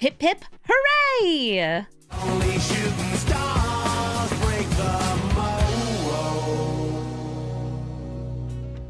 Pip pip, hooray! Only shooting stars break the mold.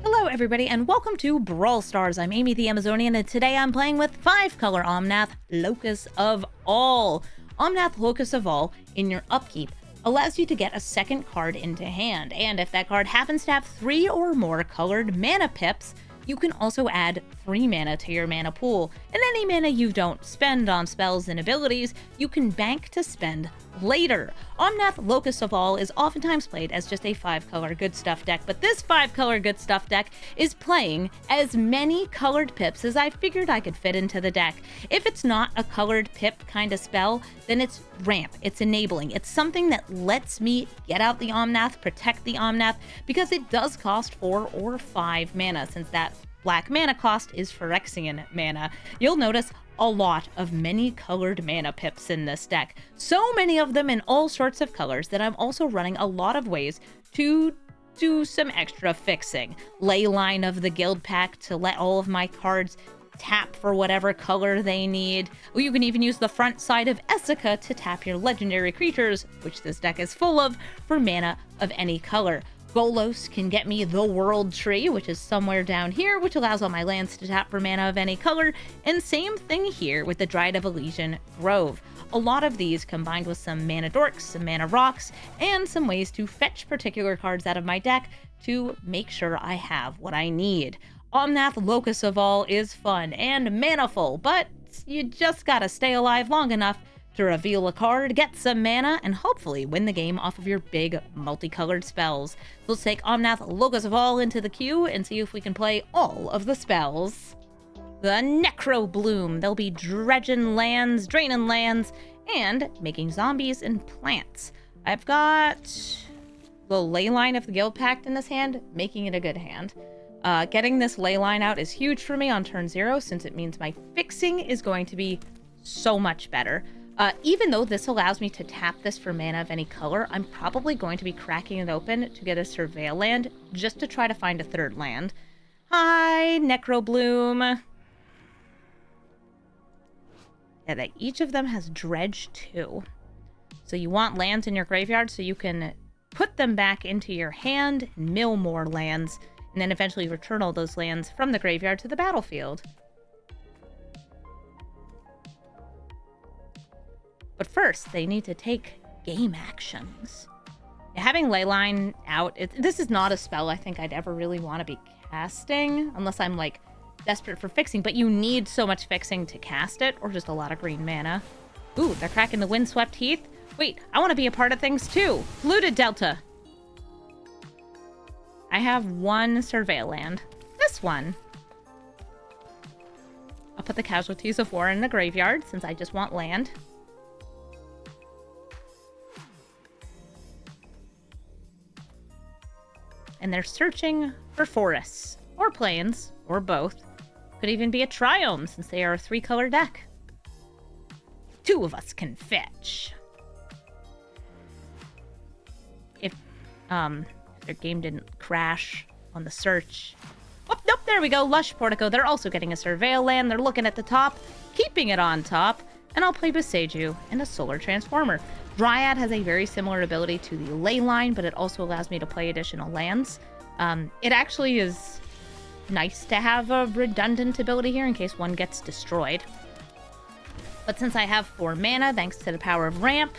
Hello everybody and welcome to Brawl Stars. I'm Amy the Amazonian and today I'm playing with 5-color Omnath, Locus of All. Omnath Locus of All, in your upkeep, allows you to get a second card into hand, and if that card happens to have 3 or more colored mana pips, you can also add free mana to your mana pool, and any mana you don't spend on spells and abilities, you can bank to spend later. Omnath Locus of All is oftentimes played as just a 5-color good stuff deck, but this 5-color good stuff deck is playing as many colored pips as I figured I could fit into the deck. If it's not a colored pip kind of spell, then it's ramp, it's enabling, it's something that lets me get out the Omnath, protect the Omnath, because it does cost 4 or 5 mana, since that black mana cost is Phyrexian mana. You'll notice a lot of many colored mana pips in this deck. So many of them in all sorts of colors that I'm also running a lot of ways to do some extra fixing. Leyline of the guild pack to let all of my cards tap for whatever color they need. Or you can even use the front side of Essica to tap your legendary creatures, which this deck is full of, for mana of any color. Golos can get me the World Tree, which is somewhere down here, which allows all my lands to tap for mana of any color, and same thing here with the Dryad of Elysian Grove. A lot of these combined with some mana dorks, some mana rocks, and some ways to fetch particular cards out of my deck to make sure I have what I need. Omnath Locus of All is fun and manaful, but you just gotta stay alive long enough to reveal a card, get some mana, and hopefully win the game off of your big multicolored spells. So let's take Omnath Locus of All into the queue and see if we can play all of the spells. The Necrobloom. They'll be dredging lands, draining lands, and making zombies and plants. I've got the Leyline of the Guild Pact in this hand, making it a good hand. Getting this Leyline out is huge for me on turn 0, since it means my fixing is going to be so much better. Even though this allows me to tap this for mana of any color, I'm probably going to be cracking it open to get a Surveil land, just to try to find a third land. Hi, Necrobloom. Yeah, each of them has Dredge too. So you want lands in your graveyard so you can put them back into your hand, mill more lands, and then eventually return all those lands from the graveyard to the battlefield. But first, they need to take game actions. Having Leyline out, this is not a spell I think I'd ever really want to be casting, unless I'm, like, desperate for fixing, but you need so much fixing to cast it, or just a lot of green mana. Ooh, they're cracking the Windswept Heath. Wait, I want to be a part of things too. Polluted Delta. I have one Surveil land. This one. I'll put the Casualties of War in the graveyard, since I just want land. And they're searching for forests, or plains, or both. Could even be a Triome, since they are a 3-color deck. 2 of us can fetch. If their game didn't crash on the search. Oh, nope, there we go, Lush Portico. They're also getting a Surveil land. They're looking at the top, keeping it on top. And I'll play Boseiju and a Solar Transformer. Dryad has a very similar ability to the Leyline, but it also allows me to play additional lands. It actually is nice to have a redundant ability here in case one gets destroyed. But since I have 4 mana, thanks to the power of ramp,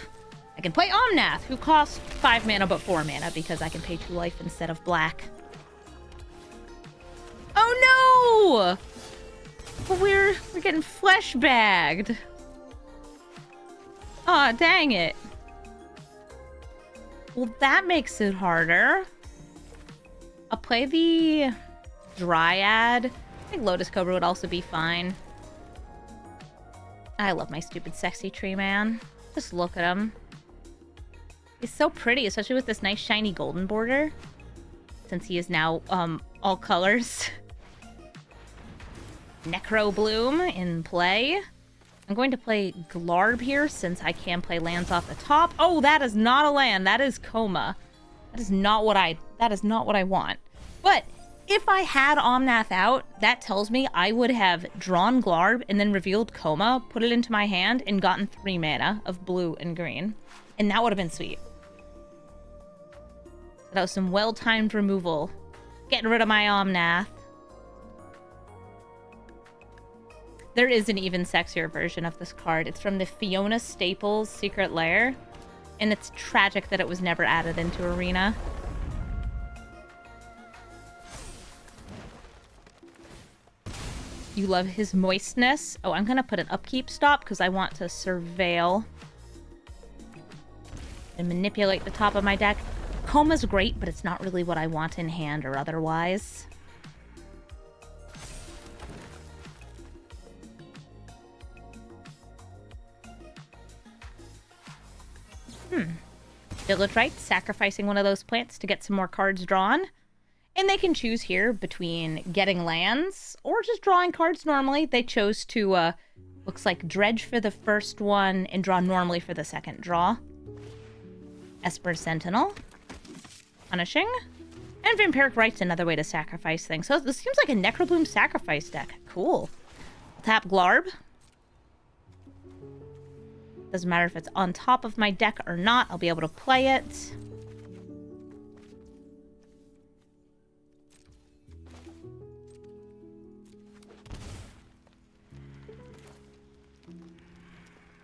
I can play Omnath, who costs 5 mana but 4 mana, because I can pay 2 life instead of black. Oh no! We're getting flesh bagged. Aw, dang it. Well, that makes it harder. I'll play the Dryad. I think Lotus Cobra would also be fine. I love my stupid sexy tree man. Just look at him. He's so pretty, especially with this nice shiny golden border. Since he is now all colors. Necrobloom in play. I'm going to play Glarb here, since I can play lands off the top. Oh, that is not a land. That is Coma. That is not what I want. But If I had Omnath out, that tells me I would have drawn Glarb and then revealed Coma, put it into my hand, and gotten 3 mana of blue and green. And that would have been sweet. That was some well-timed removal. Getting rid of my Omnath. There is an even sexier version of this card. It's from the Fiona Staples Secret Lair. And it's tragic that it was never added into Arena. You love his moistness. Oh, I'm going to put an upkeep stop because I want to surveil and manipulate the top of my deck. Coma's great, but it's not really what I want in hand or otherwise. Village Rites, sacrificing one of those plants to get some more cards drawn. And they can choose here between getting lands or just drawing cards normally. They chose to, looks like dredge for the first one and draw normally for the second draw. Esper Sentinel. Punishing. And Vampiric Rite's another way to sacrifice things. So this seems like a Necrobloom sacrifice deck. Cool. Tap Glarb. Doesn't matter if it's on top of my deck or not. I'll be able to play it.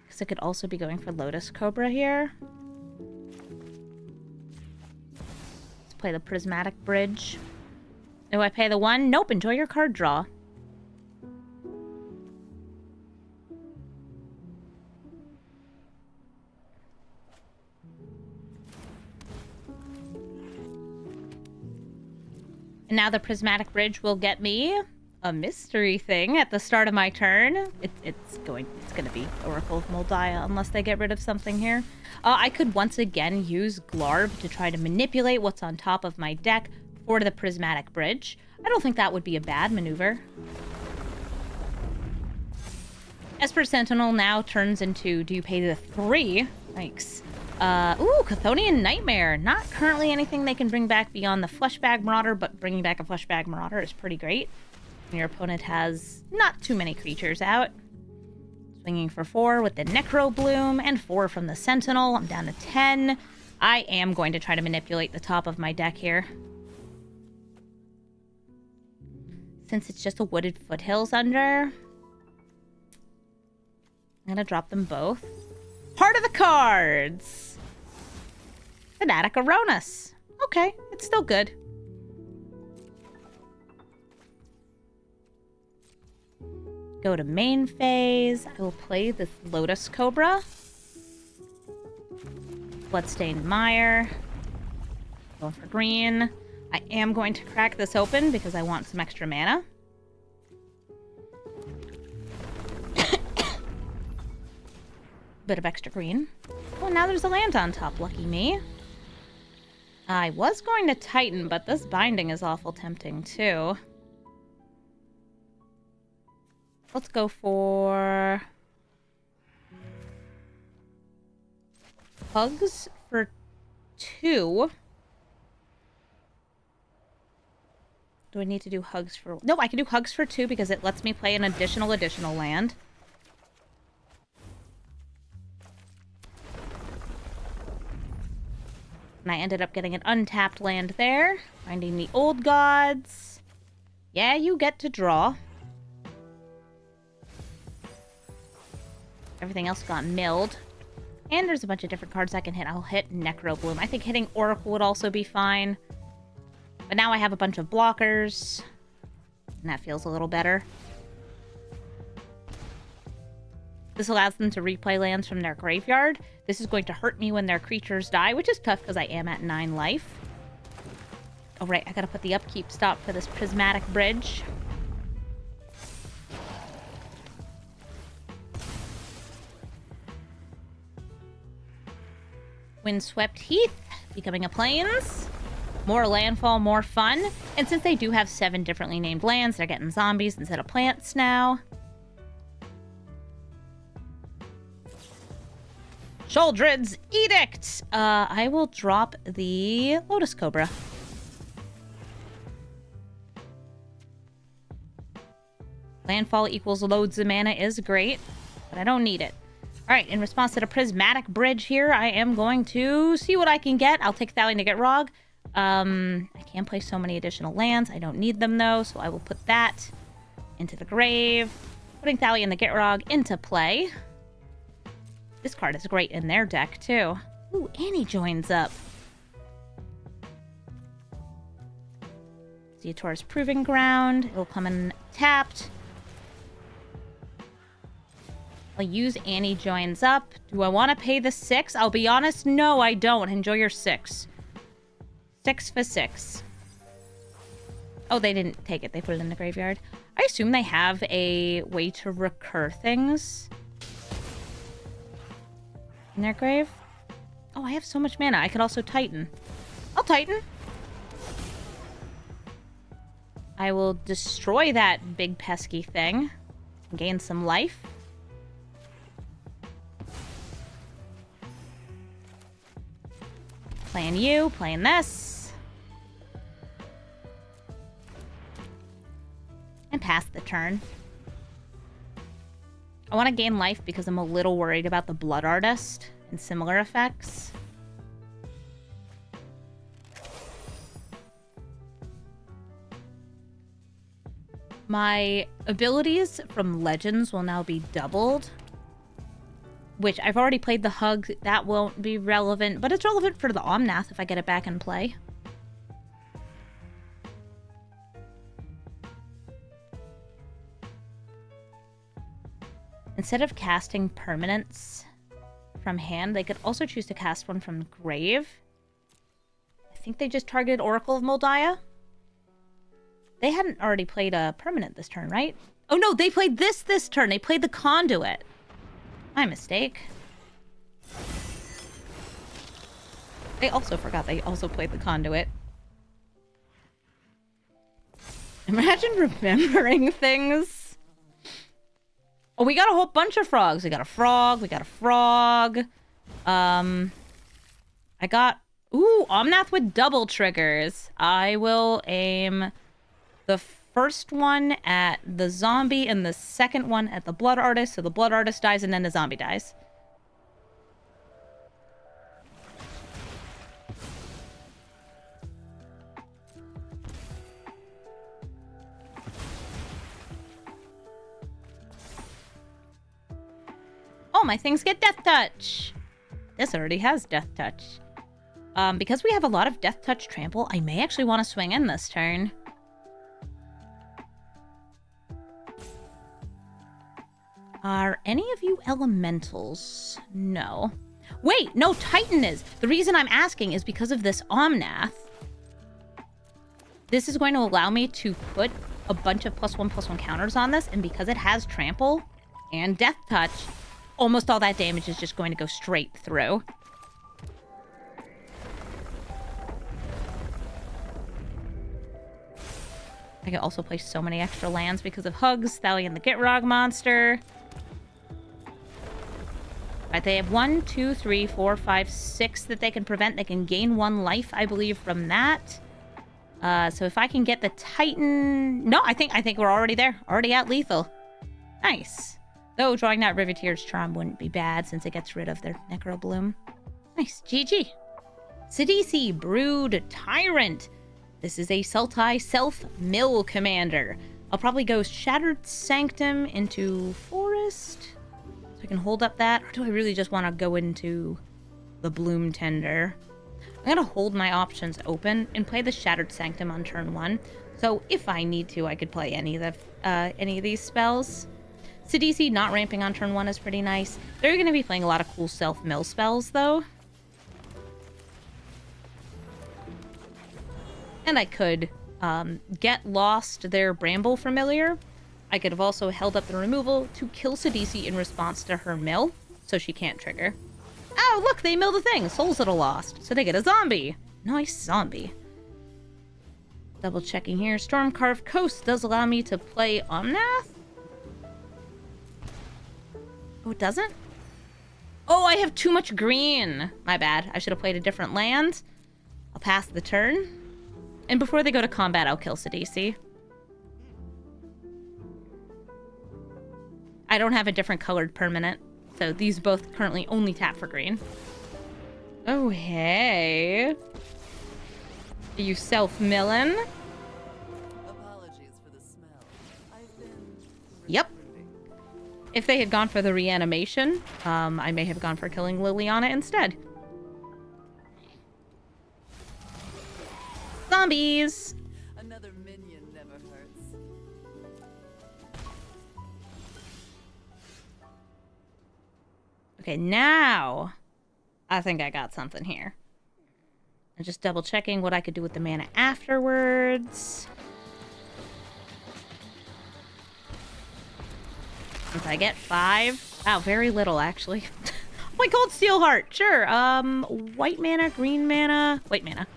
Because it could also be going for Lotus Cobra here. Let's play the Prismatic Bridge. Do I pay the 1? Nope, enjoy your card draw. And now the Prismatic Bridge will get me a mystery thing at the start of my turn. It's gonna be Oracle of Moldiah unless they get rid of something here. I could once again use Glarb to try to manipulate what's on top of my deck for the Prismatic Bridge. I don't think that would be a bad maneuver. Esper Sentinel now turns into, do you pay the 3? Thanks. Ooh, Chthonian Nightmare. Not currently anything they can bring back beyond the Fleshbag Marauder, but bringing back a Fleshbag Marauder is pretty great. When your opponent has not too many creatures out. Swinging for 4 with the Necrobloom and 4 from the Sentinel. I'm down to 10. I am going to try to manipulate the top of my deck here. Since it's just a Wooded Foothills under, I'm going to drop them both. Heart of the Cards! Fanatic Aronas. Okay, it's still good. Go to main phase. I will play this Lotus Cobra. Bloodstained Mire. Going for green. I am going to crack this open because I want some extra mana. Bit of extra green. Oh, now there's a land on top. Lucky me. I was going to Titan, but this binding is awful tempting too. Let's go for Hugs for 2. Do I need to do Hugs for... No, I can do Hugs for 2 because it lets me play an additional land. And I ended up getting an untapped land there. Finding the Old Gods. Yeah, you get to draw. Everything else got milled. And there's a bunch of different cards I can hit. I'll hit Necrobloom. I think hitting Oracle would also be fine. But now I have a bunch of blockers. And that feels a little better. This allows them to replay lands from their graveyard. This is going to hurt me when their creatures die, which is tough because I am at 9 life. Oh, right. I gotta put the upkeep stop for this Prismatic Bridge. Windswept Heath, becoming a Plains. More landfall, more fun. And since they do have 7 differently named lands, they're getting zombies instead of plants now. Sheoldred's Edict! I will drop the Lotus Cobra. Landfall equals loads of mana is great, but I don't need it. All right, in response to the Prismatic Bridge here, I am going to see what I can get. I'll take Thalian to get Rog. I can't play so many additional lands. I don't need them, though, so I will put that into the grave. Putting Thalian the Gitrog into play. This card is great in their deck, too. Ooh, Annie joins up. Zeotor's Proving Ground. It'll come in tapped. I'll use Annie joins up. Do I want to pay the 6? I'll be honest, no, I don't. Enjoy your 6. 6 for 6. Oh, they didn't take it. They put it in the graveyard. I assume they have a way to recur things in their grave. Oh, I have so much mana. I could also Titan. I'll Titan. I will destroy that big pesky thing. Gain some life. Playing you, playing this. And pass the turn. I want to gain life because I'm a little worried about the Blood Artist and similar effects. My abilities from Legends will now be doubled. Which I've already played the Hug. That won't be relevant. But it's relevant for the Omnath if I get it back in play. Instead of casting permanents from hand, they could also choose to cast one from grave. I think they just targeted Oracle of Moldiah. They hadn't already played a permanent this turn, right? Oh no, they played this turn. They played the Conduit. My mistake. They also forgot they also played the Conduit. Imagine remembering things. Oh, we got a whole bunch of frogs. We got a frog. We got a frog. I got... Ooh, Omnath with double triggers. I will aim the first one at the zombie and the second one at the Blood Artist. So the Blood Artist dies and then the zombie dies. Oh, my things get Death Touch. This already has Death Touch. Because we have a lot of Death Touch Trample, I may actually want to swing in this turn. Are any of you elementals? No. Wait, no, Titan is. The reason I'm asking is because of this Omnath. This is going to allow me to put a bunch of +1/+1 counters on this, and because it has Trample and Death Touch, almost all that damage is just going to go straight through. I can also play so many extra lands because of Hugs, Thalian the Gitrog monster. Right, they have 1, 2, 3, 4, 5, 6 that they can prevent. They can gain 1 life, I believe, from that. So if I can get the Titan... No, I think we're already there. Already at lethal. Nice. Though drawing that Riveteer's Charm wouldn't be bad since it gets rid of their Necrobloom. Nice. GG. Sidisi, Brood, Tyrant. This is a Sultai self-mill commander. I'll probably go Shattered Sanctum into Forest. So I can hold up that. Or do I really just want to go into the Bloom Tender? I'm going to hold my options open and play the Shattered Sanctum on turn 1. So if I need to, I could play any of these spells. Sidisi not ramping on turn 1 is pretty nice. They're going to be playing a lot of cool self-mill spells, though. And I could get lost their Bramble Familiar. I could have also held up the removal to kill Sidisi in response to her mill, so she can't trigger. Oh, look, they mill the thing. Souls that are lost. So they get a zombie. Nice zombie. Double checking here. Stormcarved Coast does allow me to play Omnath. Oh, it doesn't? Oh, I have too much green. My bad. I should have played a different land. I'll pass the turn. And before they go to combat, I'll kill Sidisi. I don't have a different colored permanent, so these both currently only tap for green. Oh, hey. Are you self-milling? Apologies for the smell. I've been Yep. recruiting. If they had gone for the reanimation, I may have gone for killing Liliana instead. Zombies! Another minion never hurts. Okay, now I think I got something here. I'm just double checking what I could do with the mana afterwards. Since I get 5. Wow, very little actually. Oh my Cold Steel Heart, sure. White mana, green mana, white mana.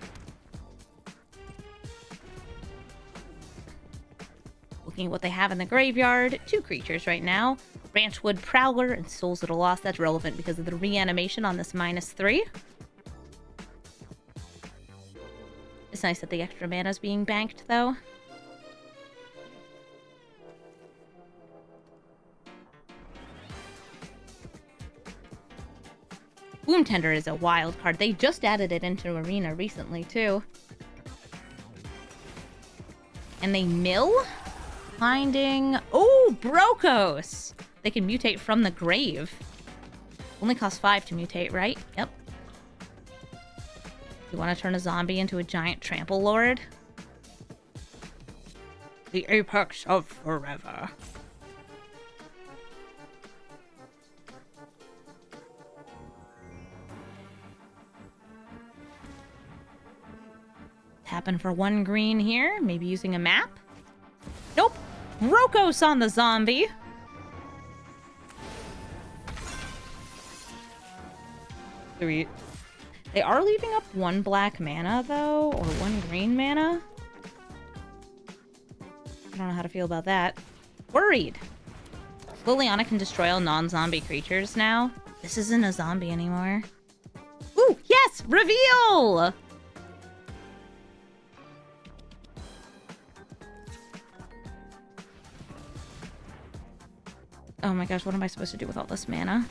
Looking at what they have in the graveyard. 2 creatures right now. Branchwood Prowler and Souls at a Loss. That's relevant because of the reanimation on this -3. It's nice that the extra mana is being banked, though. Wound Tender is a wild card. They just added it into Arena recently, too. And they mill? Finding... Oh, Brokos! They can mutate from the grave. Only costs 5 to mutate, right? Yep. You want to turn a zombie into a giant trample lord? The apex of forever. Tapping for 1 green here. Maybe using a map. Nope. Brokos on the zombie. They are leaving up 1 black mana, though, or 1 green mana. I don't know how to feel about that. Worried. Liliana can destroy all non-zombie creatures now. This isn't a zombie anymore. Ooh, yes! Reveal! Oh my gosh, what am I supposed to do with all this mana?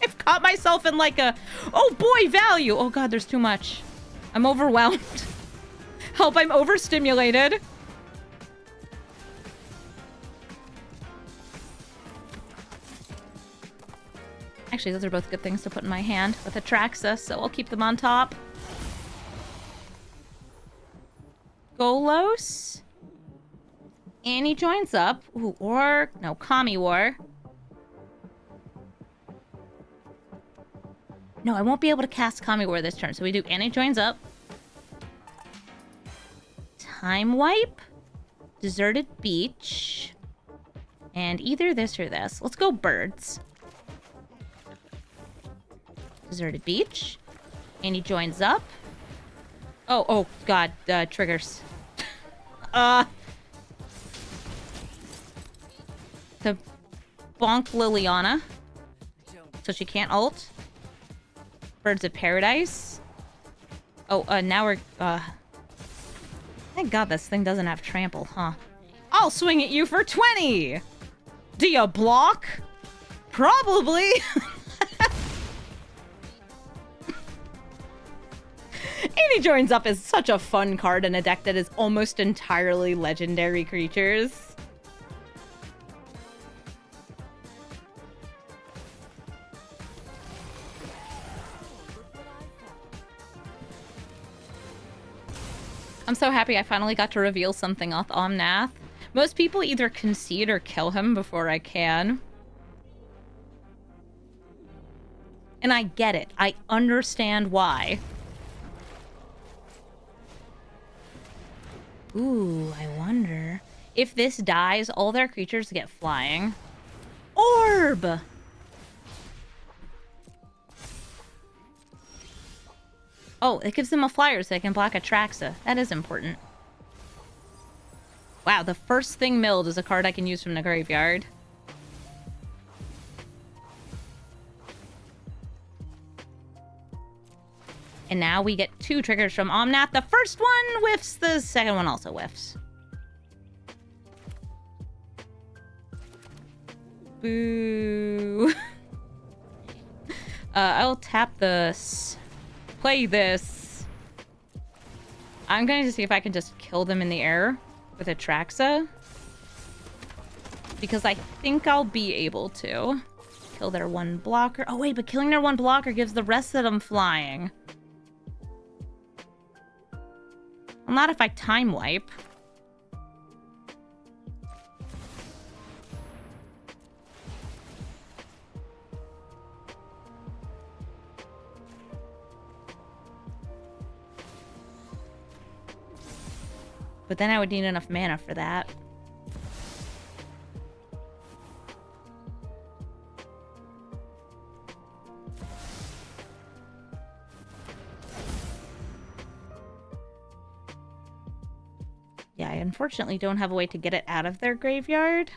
I've caught myself in like a, oh boy, value. Oh god, there's too much. I'm overwhelmed. Help, I'm overstimulated. Actually, those are both good things to put in my hand with Atraxa, so I'll keep them on top. Golos. Annie joins up. Ooh, or... No, Kami War. No, I won't be able to cast Kami War this turn, so we do Annie joins up. Time Wipe. Deserted Beach. And either this or this. Let's go Birds. Deserted Beach. Annie joins up. Oh god, triggers. To bonk Liliana. So she can't ult. Birds of Paradise. Oh, now we're, thank god this thing doesn't have trample, huh? I'll swing at you for 20! Do you block? Probably! Annie Joins Up is such a fun card in a deck that is almost entirely legendary creatures. I'm so happy I finally got to reveal something off Omnath. Most people either concede or kill him before I can. And I get it. I understand why. Ooh, I wonder. If this dies, all their creatures get flying. Orb! Oh, it gives them a flyer so they can block Atraxa. That is important. Wow, the first thing milled is a card I can use from the graveyard. And now we get 2 triggers from Omnath. The first one whiffs, the second one also whiffs. Boo. I'll tap this. Play this. I'm going to see if I can just kill them in the air with Atraxa. Because I think I'll be able to. Kill their one blocker. Oh, wait, but killing their one blocker gives the rest of them flying. Well, not if I time wipe. But then I would need enough mana for that. Yeah, I unfortunately don't have a way to get it out of their graveyard.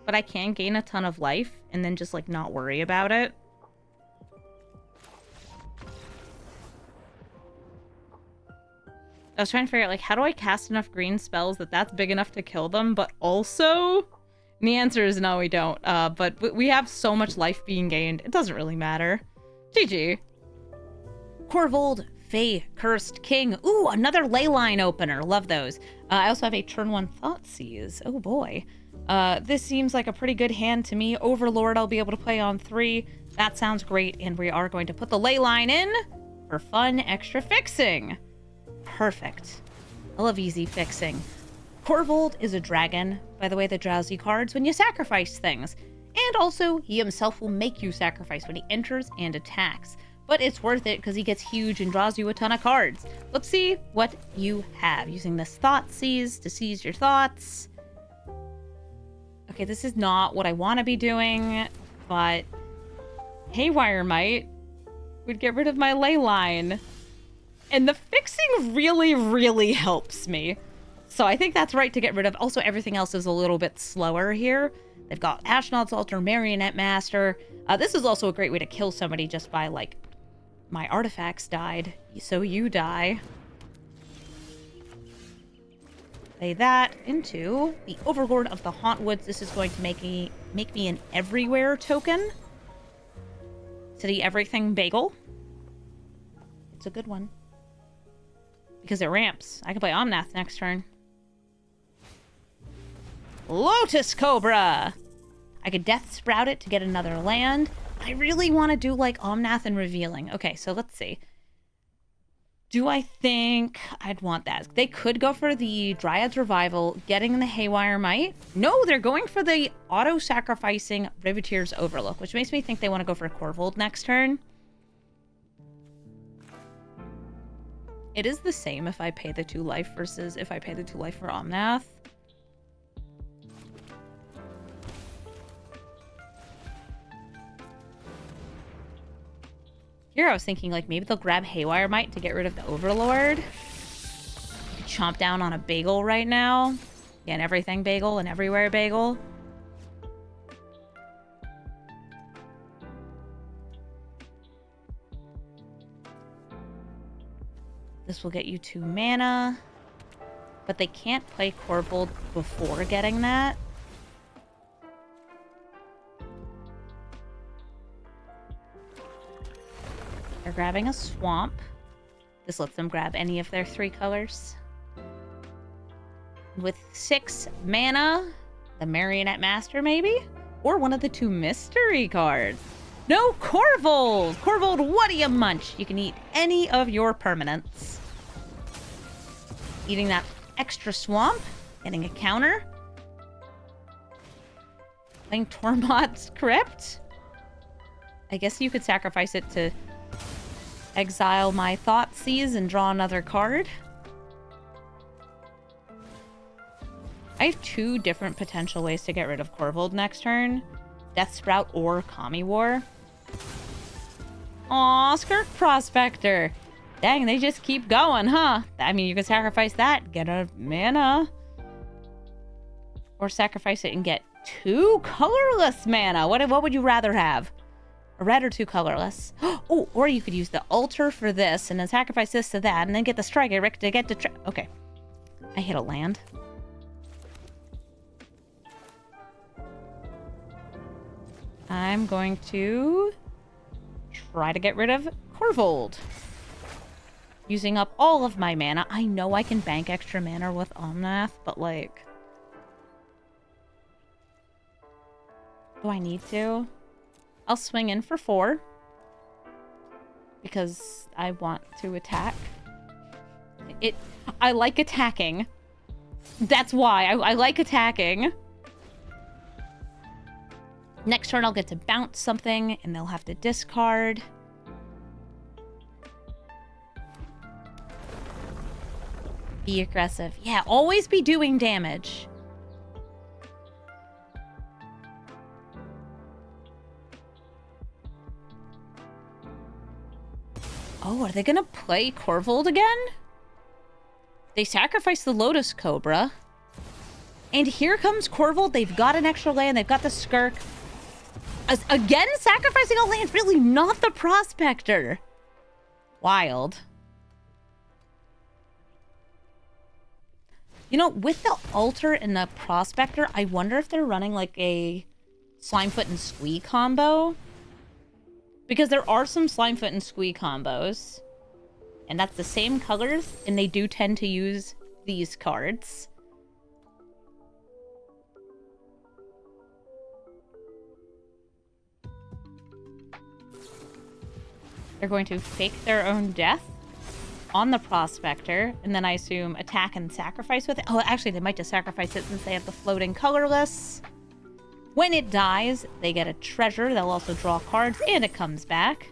But I can gain a ton of life and then just, like, not worry about it. I was trying to figure out, like, how do I cast enough green spells that that's big enough to kill them, but also... And the answer is no, we don't. But we have so much life being gained, it doesn't really matter. GG. Korvold, Fae-Cursed King. Ooh, another Leyline opener. Love those. I also have a turn 1 Thoughtseize. Oh boy. This seems like a pretty good hand to me. Overlord I'll be able to play on 3. That sounds great, and we are going to put the Leyline in for fun extra fixing. Perfect. I love easy fixing. Korvold is a dragon, by the way, that draws you cards when you sacrifice things. And also, he himself will make you sacrifice when he enters and attacks. But it's worth it because he gets huge and draws you a ton of cards. Let's see what you have. Using this Thoughtseize to seize your thoughts. Okay, this is not what I want to be doing, but Haywire Might would get rid of my Leyline. And the fixing really, really helps me. So I think that's right to get rid of. Also, everything else is a little bit slower here. They've got Ashnod's Altar, Marionette Master. This is also a great way to kill somebody just by, like, my artifacts died, so you die. Play that into the Overlord of the Hauntwoods. This is going to make me an everywhere token. To the Everything Bagel. It's a good one. Because it ramps. I can play Omnath next turn. Lotus Cobra! I could Death Sprout it to get another land. I really want to do, like, Omnath and Revealing. Okay, so let's see. Do I think I'd want that? They could go for the Dryad's Revival, getting the Haywire Might. No, they're going for the auto-sacrificing Riveteer's Overlook, which makes me think they want to go for Korvold next turn. It is the same if I pay the 2 life versus if I pay the 2 life for Omnath. Here I was thinking, like, maybe they'll grab Haywire Might to get rid of the Overlord. You could chomp down on a bagel right now. Yeah, an everything bagel, an everywhere bagel. This will get you 2 mana. But they can't play Korvold before getting that. They're grabbing a swamp. This lets them grab any of their 3 colors. With 6 mana, the Marionette Master maybe? Or one of the 2 mystery cards. No, Korvold! Korvold, what do you munch? You can eat any of your permanents. Eating that extra swamp, getting a counter. Playing Tormod's Crypt. I guess you could sacrifice it to exile my Thoughtseize and draw another card. I have 2 different potential ways to get rid of Korvold next turn. Death Sprout or Kami War. Aw, Skirk Prospector. Dang, they just keep going, huh? I mean, you can sacrifice that, get a mana. Or sacrifice it and get 2 colorless mana. What would you rather have? A red or 2 colorless? Oh, or you could use the altar for this and then sacrifice this to that and then get the Striker Rick to get to... Okay. I hit a land. I'm going to try to get rid of Korvold. Using up all of my mana. I know I can bank extra mana with Omnath, but like... do I need to? I'll swing in for 4. Because I want to attack. I like attacking. That's why. I like attacking. Next turn I'll get to bounce something, and they'll have to discard. Be aggressive. Yeah, always be doing damage. Oh, are they gonna play Korvold again? They sacrificed the Lotus Cobra. And here comes Korvold. They've got an extra land. They've got the Skirk. Again, sacrificing a land. Really not the Prospector. Wild. You know, with the Altar and the Prospector, I wonder if they're running like a Slimefoot and Squee combo. Because there are some Slimefoot and Squee combos. And that's the same colors, and they do tend to use these cards. They're going to fake their own death on the Prospector, and then I assume attack and sacrifice with it. Oh, actually, they might just sacrifice it since they have the floating colorless. When it dies, they get a treasure. They'll also draw cards, and it comes back.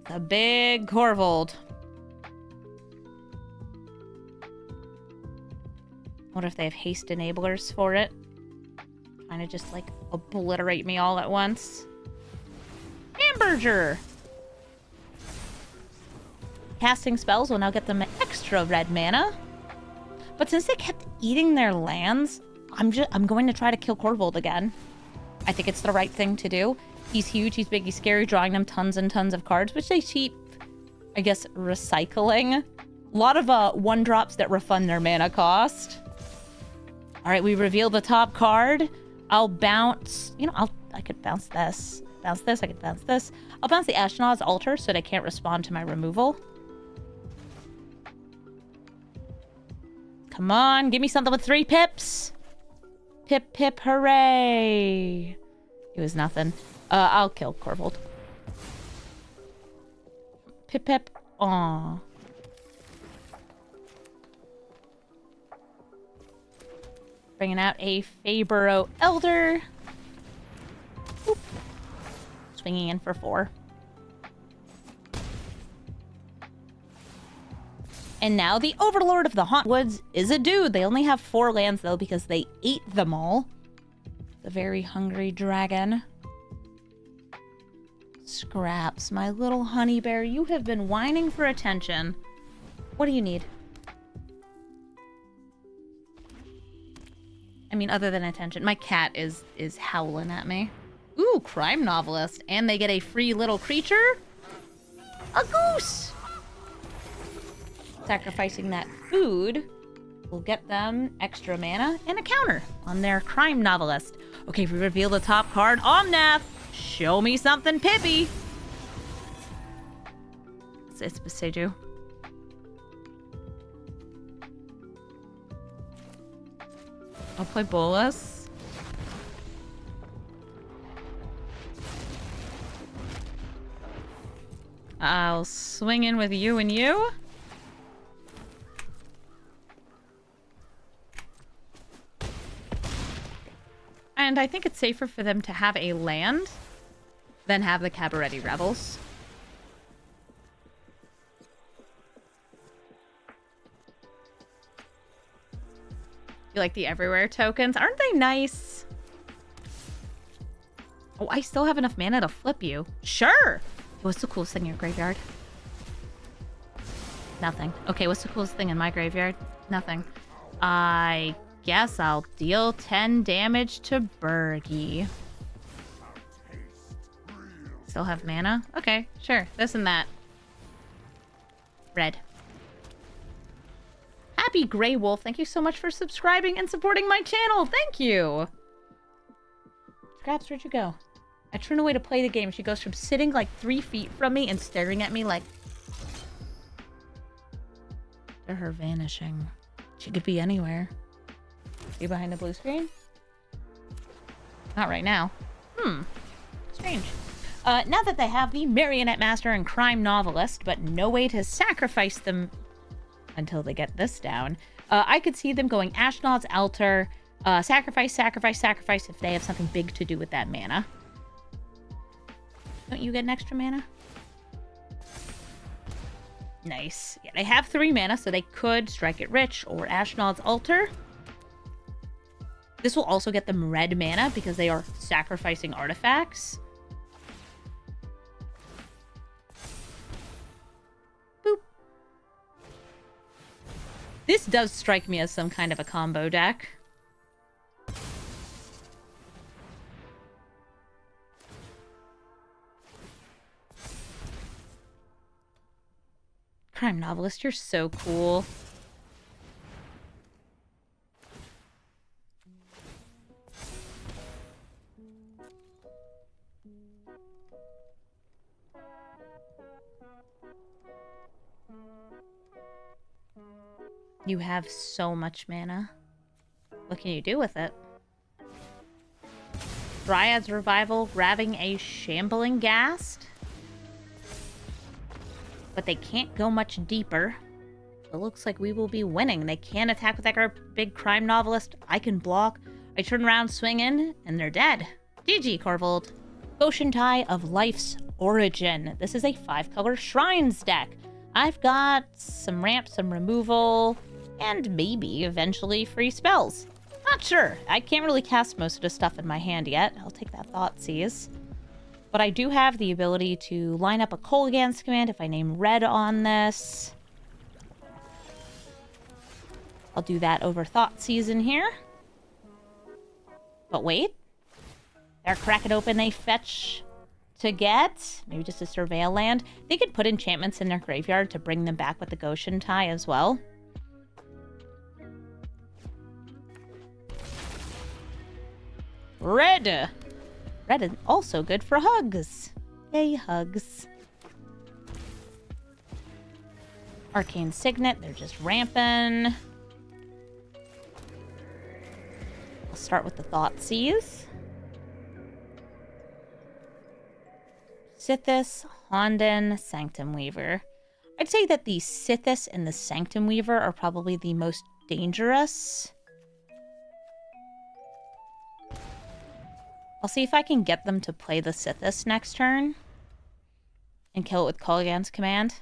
It's a big Korvold. What if they have haste enablers for it? Trying to just, like, obliterate me all at once. Hamburger! Casting spells will now get them extra red mana. But since they kept eating their lands, I'm going to try to kill Korvold again. I think it's the right thing to do. He's huge, he's big, he's scary, drawing them tons and tons of cards, which they keep, I guess, recycling. A lot of 1-drops that refund their mana cost. All right, we reveal the top card. I'll bounce, you know, I could bounce this. Bounce this, I could bounce this. I'll bounce the Astronaut's Altar so they can't respond to my removal. Come on, give me something with 3 pips. Pip, pip, hooray. It was nothing. I'll kill Korvold. Pip, pip. Aw. Bringing out a Fae-Burrow Elder. Oop. Swinging in for 4. And now the Overlord of the Hauntwoods is a dude. They only have 4 lands, though, because they ate them all. The very hungry dragon. Scraps, my little honey bear, you have been whining for attention. What do you need? I mean, other than attention. My cat is howling at me. Ooh, crime novelist. And they get a free little creature? A goose! Sacrificing that food will get them extra mana and a counter on their crime novelist. Okay, we reveal the top card. Omnath! Show me something pippy! It's Beseju. I'll play Bolas. I'll swing in with you and you. And I think it's safer for them to have a land than have the Cabaretti Rebels. You like the Everywhere tokens? Aren't they nice? Oh, I still have enough mana to flip you. Sure! What's the coolest thing in your graveyard? Nothing. Okay, what's the coolest thing in my graveyard? Nothing. I guess I'll deal 10 damage to Bergie. Still have mana? Okay, sure. This and that. Red. Happy Grey Wolf, thank you so much for subscribing and supporting my channel. Thank you. Scraps, where'd you go? I turn away to play the game. She goes from sitting like 3 feet from me and staring at me like... to her vanishing. She could be anywhere. Are you behind the blue screen? Not right now. Strange. Now that they have the Marionette Master and Crime Novelist, but no way to sacrifice them until they get this down, I could see them going Ashnod's Altar, sacrifice, sacrifice, sacrifice if they have something big to do with that mana. Don't you get an extra mana? Nice. Yeah, they have 3 mana, so they could Strike It Rich or Ashnod's Altar. This will also get them red mana because they are sacrificing artifacts. Boop. This does strike me as some kind of a combo deck. Crime Novelist, you're so cool. You have so much mana. What can you do with it? Dryad's Revival, grabbing a Shambling Ghast. But they can't go much deeper. It looks like we will be winning. They can attack with our big Crime Novelist. I can block. I turn around, swing in, and they're dead. GG, Korvold. Go-Shintai of Life's Origin. This is a 5-color Shrines deck. I've got some ramp, some removal, and maybe eventually free spells. Not sure. I can't really cast most of the stuff in my hand yet. I'll take that Thoughtseize. But I do have the ability to line up a Kolaghan's command if I name red on this. I'll do that over Thoughtseize in here. But wait. They're cracking open a fetch to get. Maybe just a Surveil land. They could put enchantments in their graveyard to bring them back with the Go-Shintai as well. Red! Red is also good for hugs. Yay, hugs. Arcane Signet, they're just ramping. I'll start with the Thoughtseize. Sithis, Honden, Sanctum Weaver. I'd say that the Sithis and the Sanctum Weaver are probably the most dangerous. I'll see if I can get them to play the Sithis next turn and kill it with Kolaghan's command.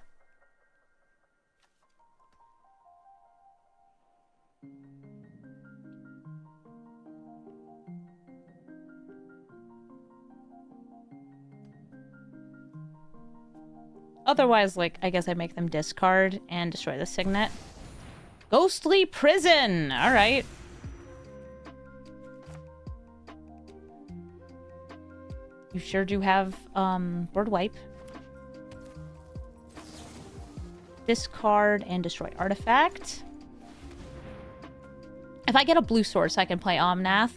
Otherwise, like, I guess I make them discard and destroy the Signet. Ghostly Prison! Alright. You sure do have, board wipe. Discard and destroy artifact. If I get a blue source, I can play Omnath.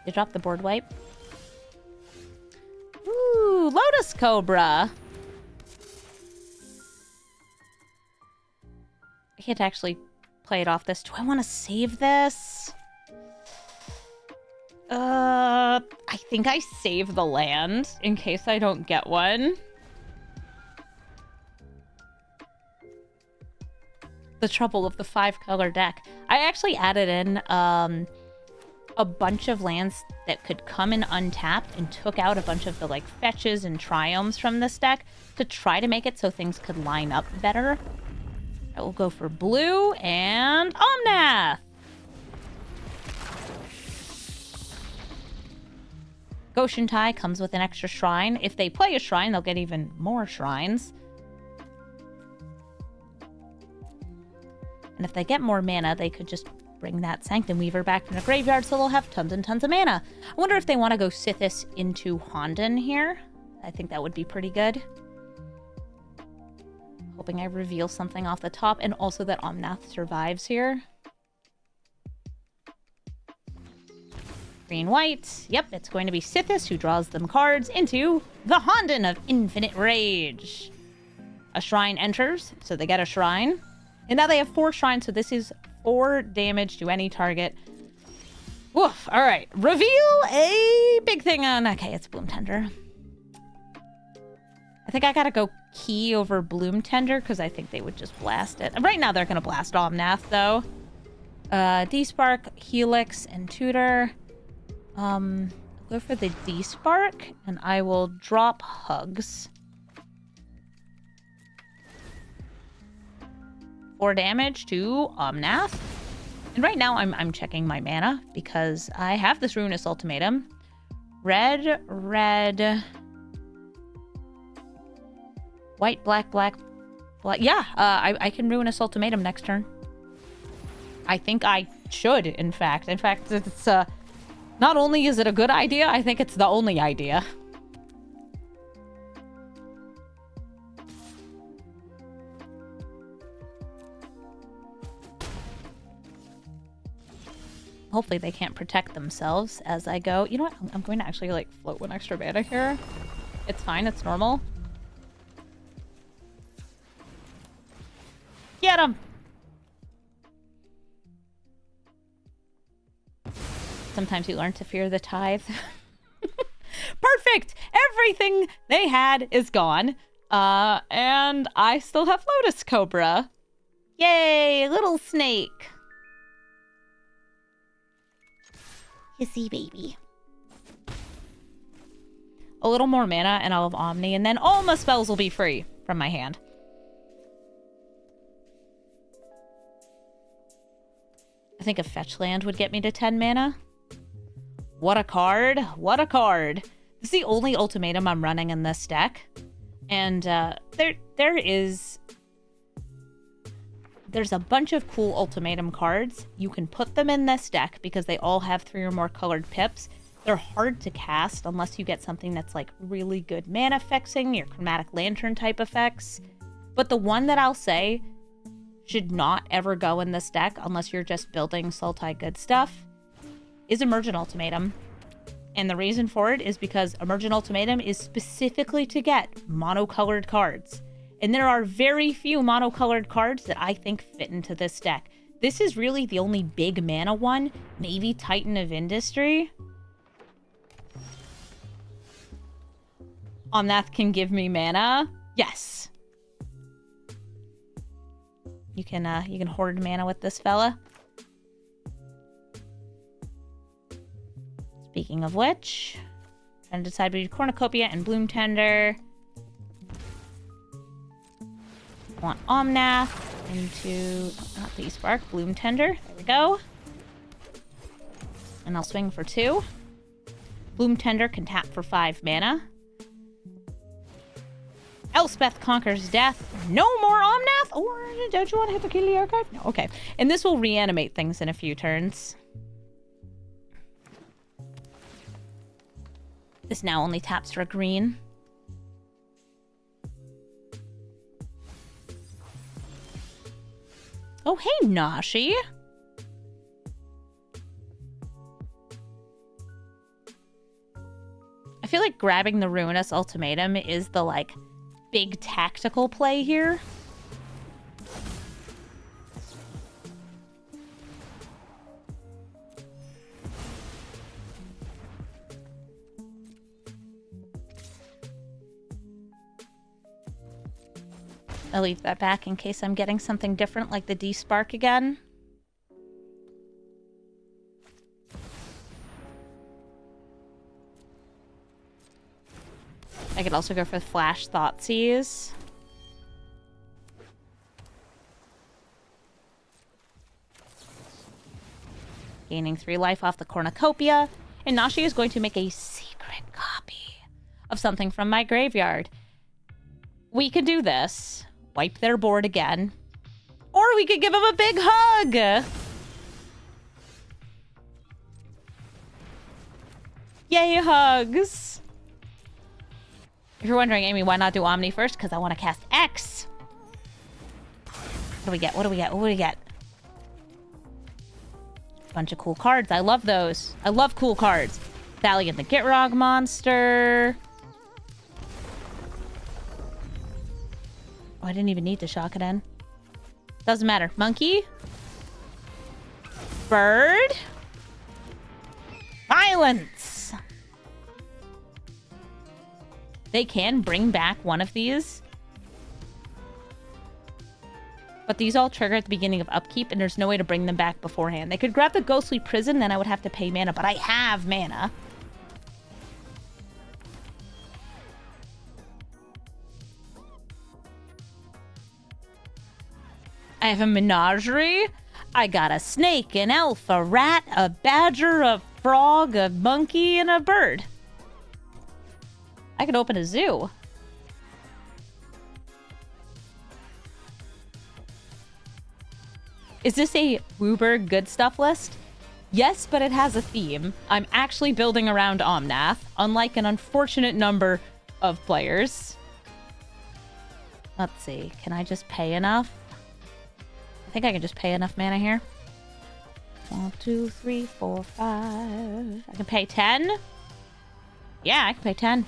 You drop the board wipe. Ooh, Lotus Cobra. I can't actually play it off this. Do I want to save this? I think I save the land in case I don't get one. The trouble of the 5-color deck. I actually added in a bunch of lands that could come in untapped and took out a bunch of the like fetches and triumphs from this deck to try to make it so things could line up better. I will go for blue and Omnath. Go-Shintai comes with an extra shrine. If they play a shrine, they'll get even more shrines. And if they get more mana, they could just bring that Sanctum Weaver back from the graveyard so they'll have tons and tons of mana. I wonder if they want to go Sithis into Honden here. I think that would be pretty good. Hoping I reveal something off the top and also that Omnath survives here. Green-white. Yep, it's going to be Sithis who draws them cards into the Honden of Infinite Rage. A shrine enters, so they get a shrine. And now they have 4 shrines, so this is 4 damage to any target. Woof. All right. Reveal a big thing on... Okay, it's Bloom Tender. I think I gotta go Key over Bloom Tender, because I think they would just blast it. Right now, they're going to blast Omnath, though. D-Spark, Helix, and Tutor. I'll go for the D-Spark, and I will drop Hugs. 4 damage to Omnath. And right now, I'm checking my mana, because I have this Ruinous Ultimatum. Red, red... White, black, black, black. Yeah, I can Ruinous Ultimatum next turn. I think I should, in fact. In fact, it's, not only is it a good idea, I think it's the only idea. Hopefully they can't protect themselves as I go. You know what? I'm going to actually, like, float 1 extra mana here. It's fine. It's normal. Get him! Sometimes you learn to fear the tithe. Perfect! Everything they had is gone. And I still have Lotus Cobra. Yay! Little snake. Hissy baby. A little more mana and I'll have Omni, and then all my spells will be free from my hand. I think a fetch land would get me to 10 mana. What a card. What a card. This is the only ultimatum I'm running in this deck. And there's a bunch of cool ultimatum cards. You can put them in this deck because they all have 3 or more colored pips. They're hard to cast unless you get something that's like really good mana fixing, your Chromatic Lantern type effects. But the one that I'll say should not ever go in this deck unless you're just building Sultai good stuff is Emergent Ultimatum. And the reason for it is because Emergent Ultimatum is specifically to get monocolored cards. And there are very few monocolored cards that I think fit into this deck. This is really the only big mana one. Maybe Titan of Industry. Omnath can give me mana. Yes. You can hoard mana with this fella. Speaking of which, I'm gonna decide between Cornucopia and Bloom Tender. I want Omnath into, not the Spark, Bloom Tender. There we go. And I'll swing for 2. Bloom Tender can tap for 5 mana. Elspeth conquers death. No more Omnath? Or don't you want to hit the Keely Archive? No, okay. And this will reanimate things in a few turns. This now only taps for green. Oh, hey, Nashi. I feel like grabbing the Ruinous Ultimatum is the, like, big tactical play here. I'll leave that back in case I'm getting something different like the D-Spark again. I could also go for Flash Thoughtseize. Gaining 3 life off the Cornucopia. And Nashi is going to make a secret copy of something from my graveyard. We could do this. Wipe their board again. Or we could give them a big hug! Yay, hugs! If you're wondering, Amy, why not do Omni first? Because I want to cast X! What do we get? What do we get? What do we get? Bunch of cool cards. I love those. I love cool cards. Valiant the Gitrog monster. Oh, I didn't even need to shock it in. Doesn't matter. Monkey. Bird. Violence. They can bring back one of these. But these all trigger at the beginning of upkeep, and there's no way to bring them back beforehand. They could grab the Ghostly Prison, then I would have to pay mana, but I have mana. I have a menagerie. I got a snake, an elf, a rat, a badger, a frog, a monkey, and a bird. I could open a zoo. Is this a Wooburg good stuff list? Yes, but it has a theme. I'm actually building around Omnath, unlike an unfortunate number of players. Let's see. Can I just pay enough? I think I can just pay enough mana here. 1, 2, 3, 4, 5. I can pay 10? Yeah, I can pay 10.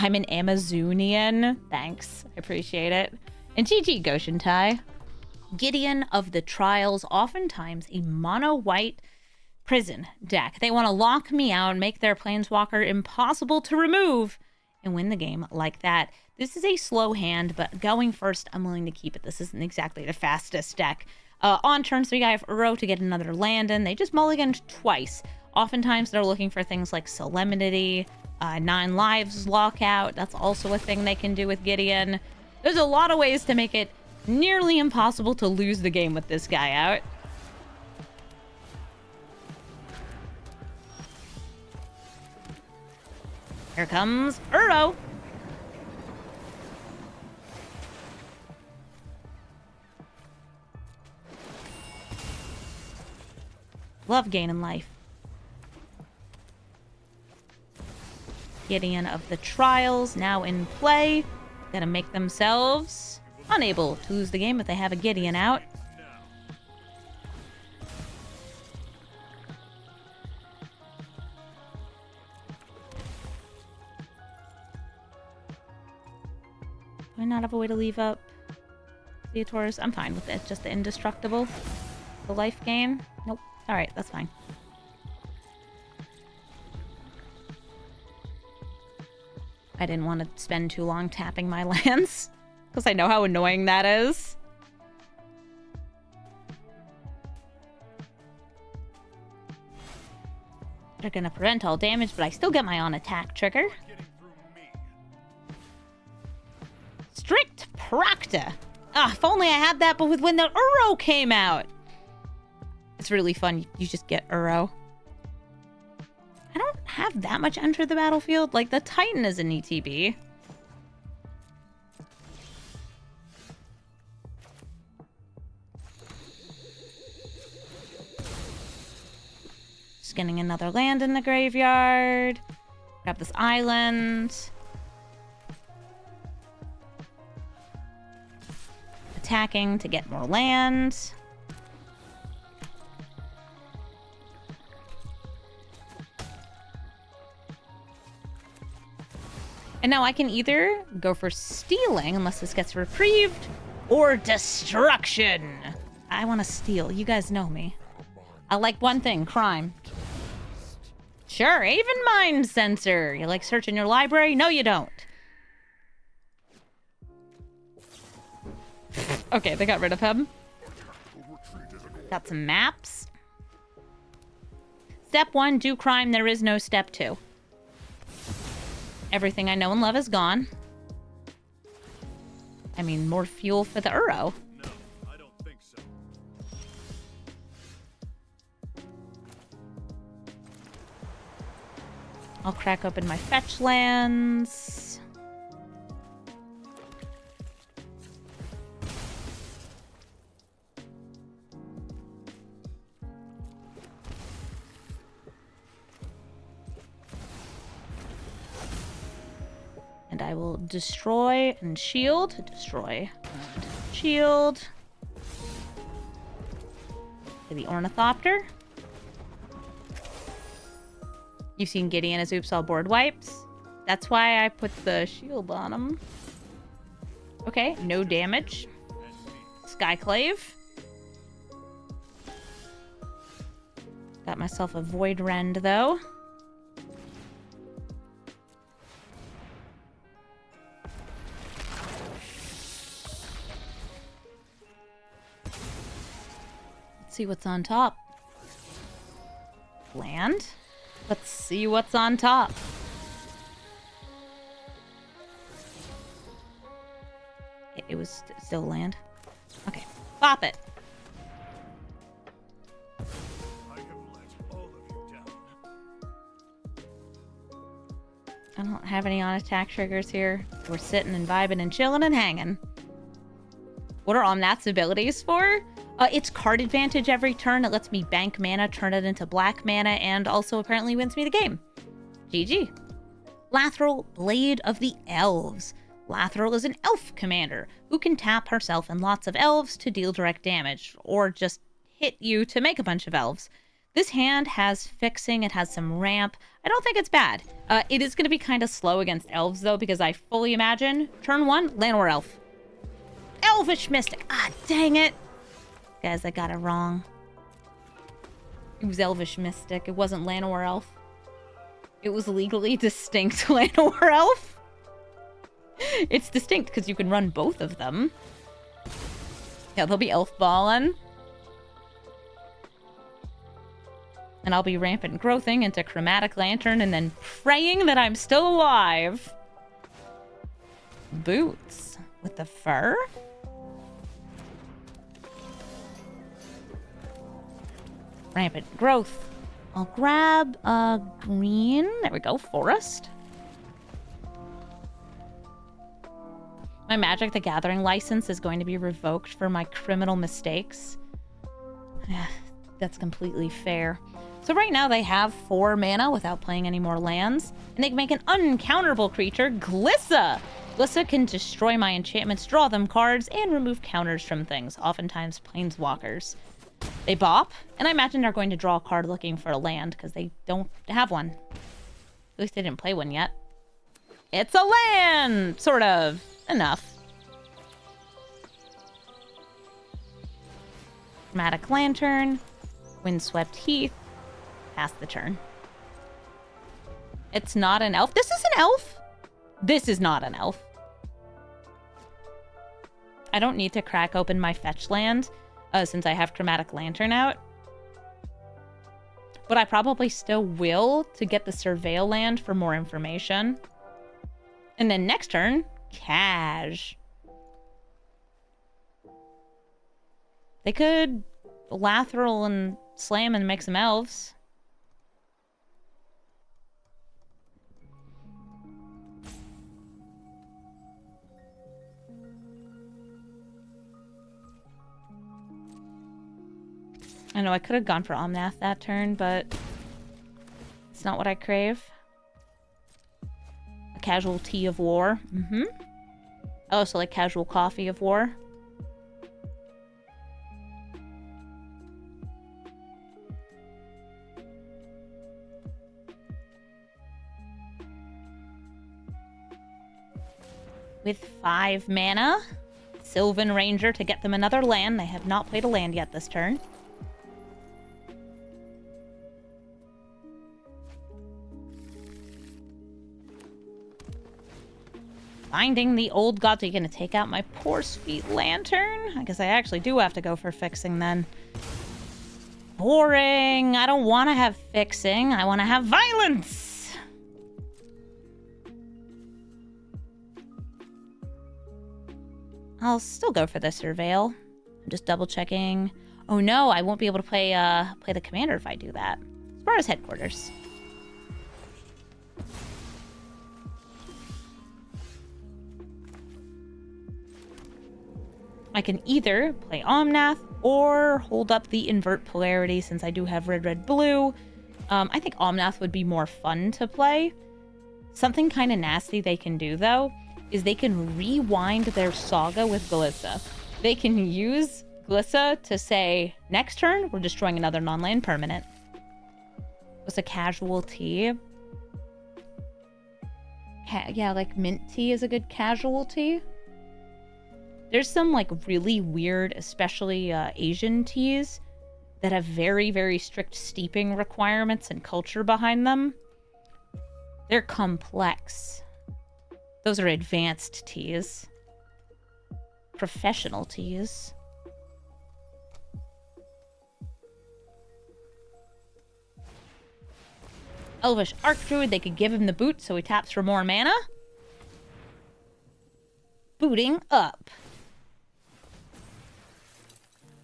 I'm an Amazonian. Thanks. I appreciate it. And GG, Go-Shintai. Gideon of the Trials, oftentimes a mono-white prison deck. They want to lock me out and make their Planeswalker impossible to remove and win the game like that. This is a slow hand, but going first, I'm willing to keep it. This isn't exactly the fastest deck. On turn 3, I have Uro to get another land in. They just mulliganed twice. Oftentimes, they're looking for things like Solemnity, 9 lives lockout. That's also a thing they can do with Gideon. There's a lot of ways to make it nearly impossible to lose the game with this guy out. Here comes Uro. Love gaining life. Gideon of the Trials now in play. Gonna make themselves unable to lose the game if they have a Gideon out. Do I not have a way to leave up Theotaurus? I'm fine with it. Just the indestructible. The life gain. Nope. Alright, that's fine. I didn't want to spend too long tapping my lands, because I know how annoying that is. They're going to prevent all damage, but I still get my on-attack trigger. Strict Procta. Ah, if only I had that, but when the Uro came out. It's really fun. You just get Uro. I don't have that much enter the battlefield. Like, the Titan is an ETB. Just getting another land in the graveyard. Grab this island. Attacking to get more land. And now I can either go for stealing, unless this gets reprieved, or destruction. I want to steal. You guys know me. I like one thing, crime. Sure, even mind sensor. You like searching your library? No, you don't. Okay, they got rid of him. Got some maps. Step 1, do crime. There is no step 2. Everything I know and love is gone. I mean, more fuel for the Uro. No, I don't think so. I'll crack open my fetch lands. And And I will destroy and shield. Destroy and shield. The Ornithopter. You've seen Gideon as Oops All Board Wipes. That's why I put the shield on him. Okay, no damage. Skyclave. Got myself a Void Rend, though. Let's see what's on top. Land. Let's see what's on top. It was still land. Okay, pop it. I have let all of you down. I don't have any on attack triggers here. We're sitting and vibing and chilling and hanging. What are Omnath's abilities for? It's card advantage every turn. It lets me bank mana, turn it into black mana, and also apparently wins me the game. GG. Lathril, Blade of the Elves. Lathril is an elf commander who can tap herself and lots of elves to deal direct damage, or just hit you to make a bunch of elves. This hand has fixing, it has some ramp. I don't think it's bad. It is going to be kind of slow against elves, though, because I fully imagine turn 1, Llanowar Elf. Elvish Mystic. Ah, dang it. Guys, I got it wrong. It was Elvish Mystic. It wasn't Llanowar Elf. It was legally distinct Llanowar Elf. It's distinct because you can run both of them. Yeah, they'll be Elf Balling. And I'll be rampant growthing into Chromatic Lantern and then praying that I'm still alive. Boots with the fur. Rampant growth. I'll grab a green. There we go. Forest. My Magic the Gathering license is going to be revoked for my criminal mistakes. That's completely fair. So right now they have 4 mana without playing any more lands. And they can make an uncounterable creature, Glissa. Glissa can destroy my enchantments, draw them cards, and remove counters from things, oftentimes planeswalkers. They bop, and I imagine they're going to draw a card looking for a land, because they don't have one. At least they didn't play one yet. It's a land! Sort of. Enough. Chromatic Lantern. Windswept Heath. Pass the turn. It's not an elf. This is an elf! This is not an elf. I don't need to crack open my fetch land. Since I have Chromatic Lantern out. But I probably still will to get the Surveil land for more information. And then next turn, Cash. They could Lathril and slam and make some elves. I know I could have gone for Omnath that turn, but it's not what I crave. A casual tea of war. I also like casual coffee of war. With 5 mana, Sylvan Ranger to get them another land. They have not played a land yet this turn. Finding the old gods. Are you going to take out my poor sweet lantern? I guess I actually do have to go for fixing then. Boring. I don't want to have fixing. I want to have violence. I'll still go for the Surveil. I'm just double checking. Oh no, I won't be able to play the commander if I do that. As far as headquarters. I can either play Omnath or hold up the invert polarity since I do have red, red, blue. I think Omnath would be more fun to play. Something kind of nasty they can do, though, is they can rewind their Saga with Glissa. They can use Glissa to say, next turn, we're destroying another non-land permanent. What's a casualty? Yeah, like mint tea is a good casualty. There's some like really weird, especially Asian teas that have very, very strict steeping requirements and culture behind them. They're complex. Those are advanced teas. Professional teas. Elvish Archdruid, they could give him the boot so he taps for more mana. Booting up.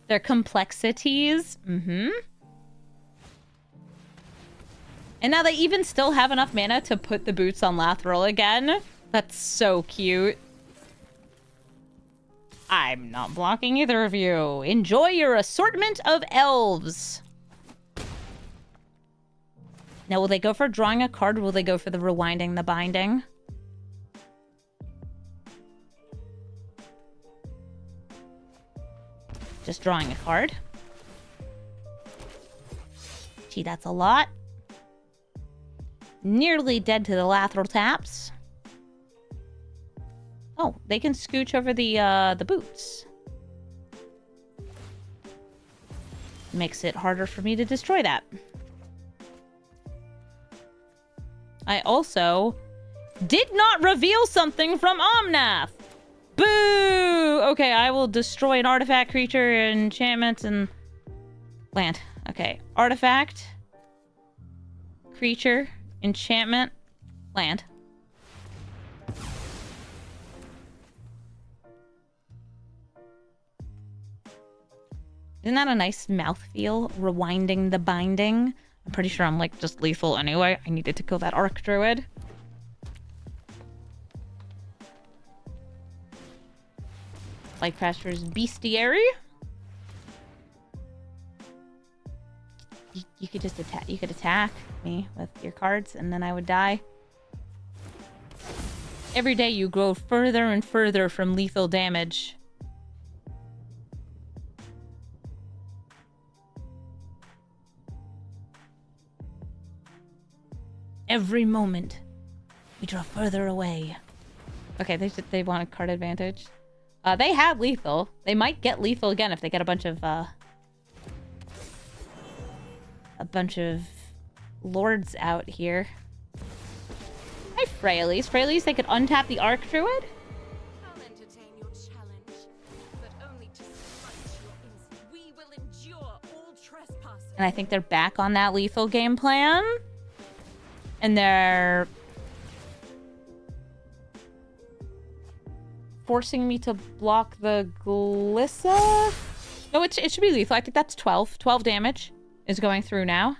Their complexities. And now they even still have enough mana to put the boots on Lathril again. That's so cute. I'm not blocking either of you. Enjoy your assortment of elves. Now, will they go for drawing a card, or will they go for the rewinding the binding? Just drawing a card. Gee, that's a lot. Nearly dead to the Lathril taps. Oh, they can scooch over the boots. Makes it harder for me to destroy that. I also did not reveal something from Omnath. Boo! Okay, I will destroy an artifact, creature, enchantment, and land. Okay, artifact, creature, enchantment, land. Isn't that a nice mouthfeel? Rewinding the binding. I'm pretty sure I'm like just lethal anyway. I needed to kill that Archdruid. Lightcrafters Bestiary. You could just attack. You could attack me with your cards, and then I would die. Every day you grow further and further from lethal damage. Every moment, we draw further away. Okay, they want a card advantage. They have lethal. They might get lethal again if they get a bunch of lords out here. Hi, Frailes. Frailes, they could untap the Archdruid. I'll entertain your challenge, but only to spite your insult. We will endure all trespassing. And I think they're back on that lethal game plan. And they're forcing me to block the Glissa. No, it should be lethal. I think that's 12. 12 damage is going through now.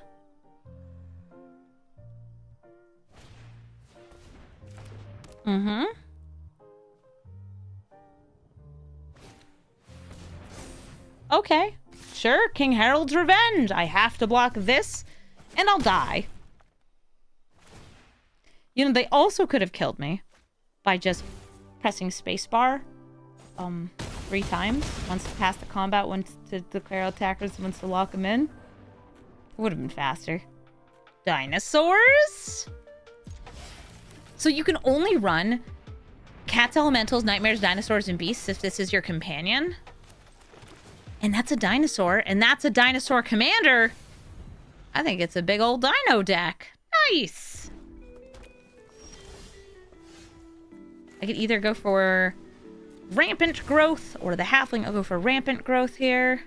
Okay. Sure, King Harold's Revenge. I have to block this, and I'll die. You know, they also could have killed me by just pressing spacebar 3 times. Once to pass the combat, once to declare attackers, once to lock them in. It would have been faster. Dinosaurs? So you can only run cats, elementals, nightmares, dinosaurs, and beasts if this is your companion. And that's a dinosaur, and that's a dinosaur commander. I think it's a big old dino deck. Nice. I could either go for rampant growth or the halfling. I'll go for rampant growth here.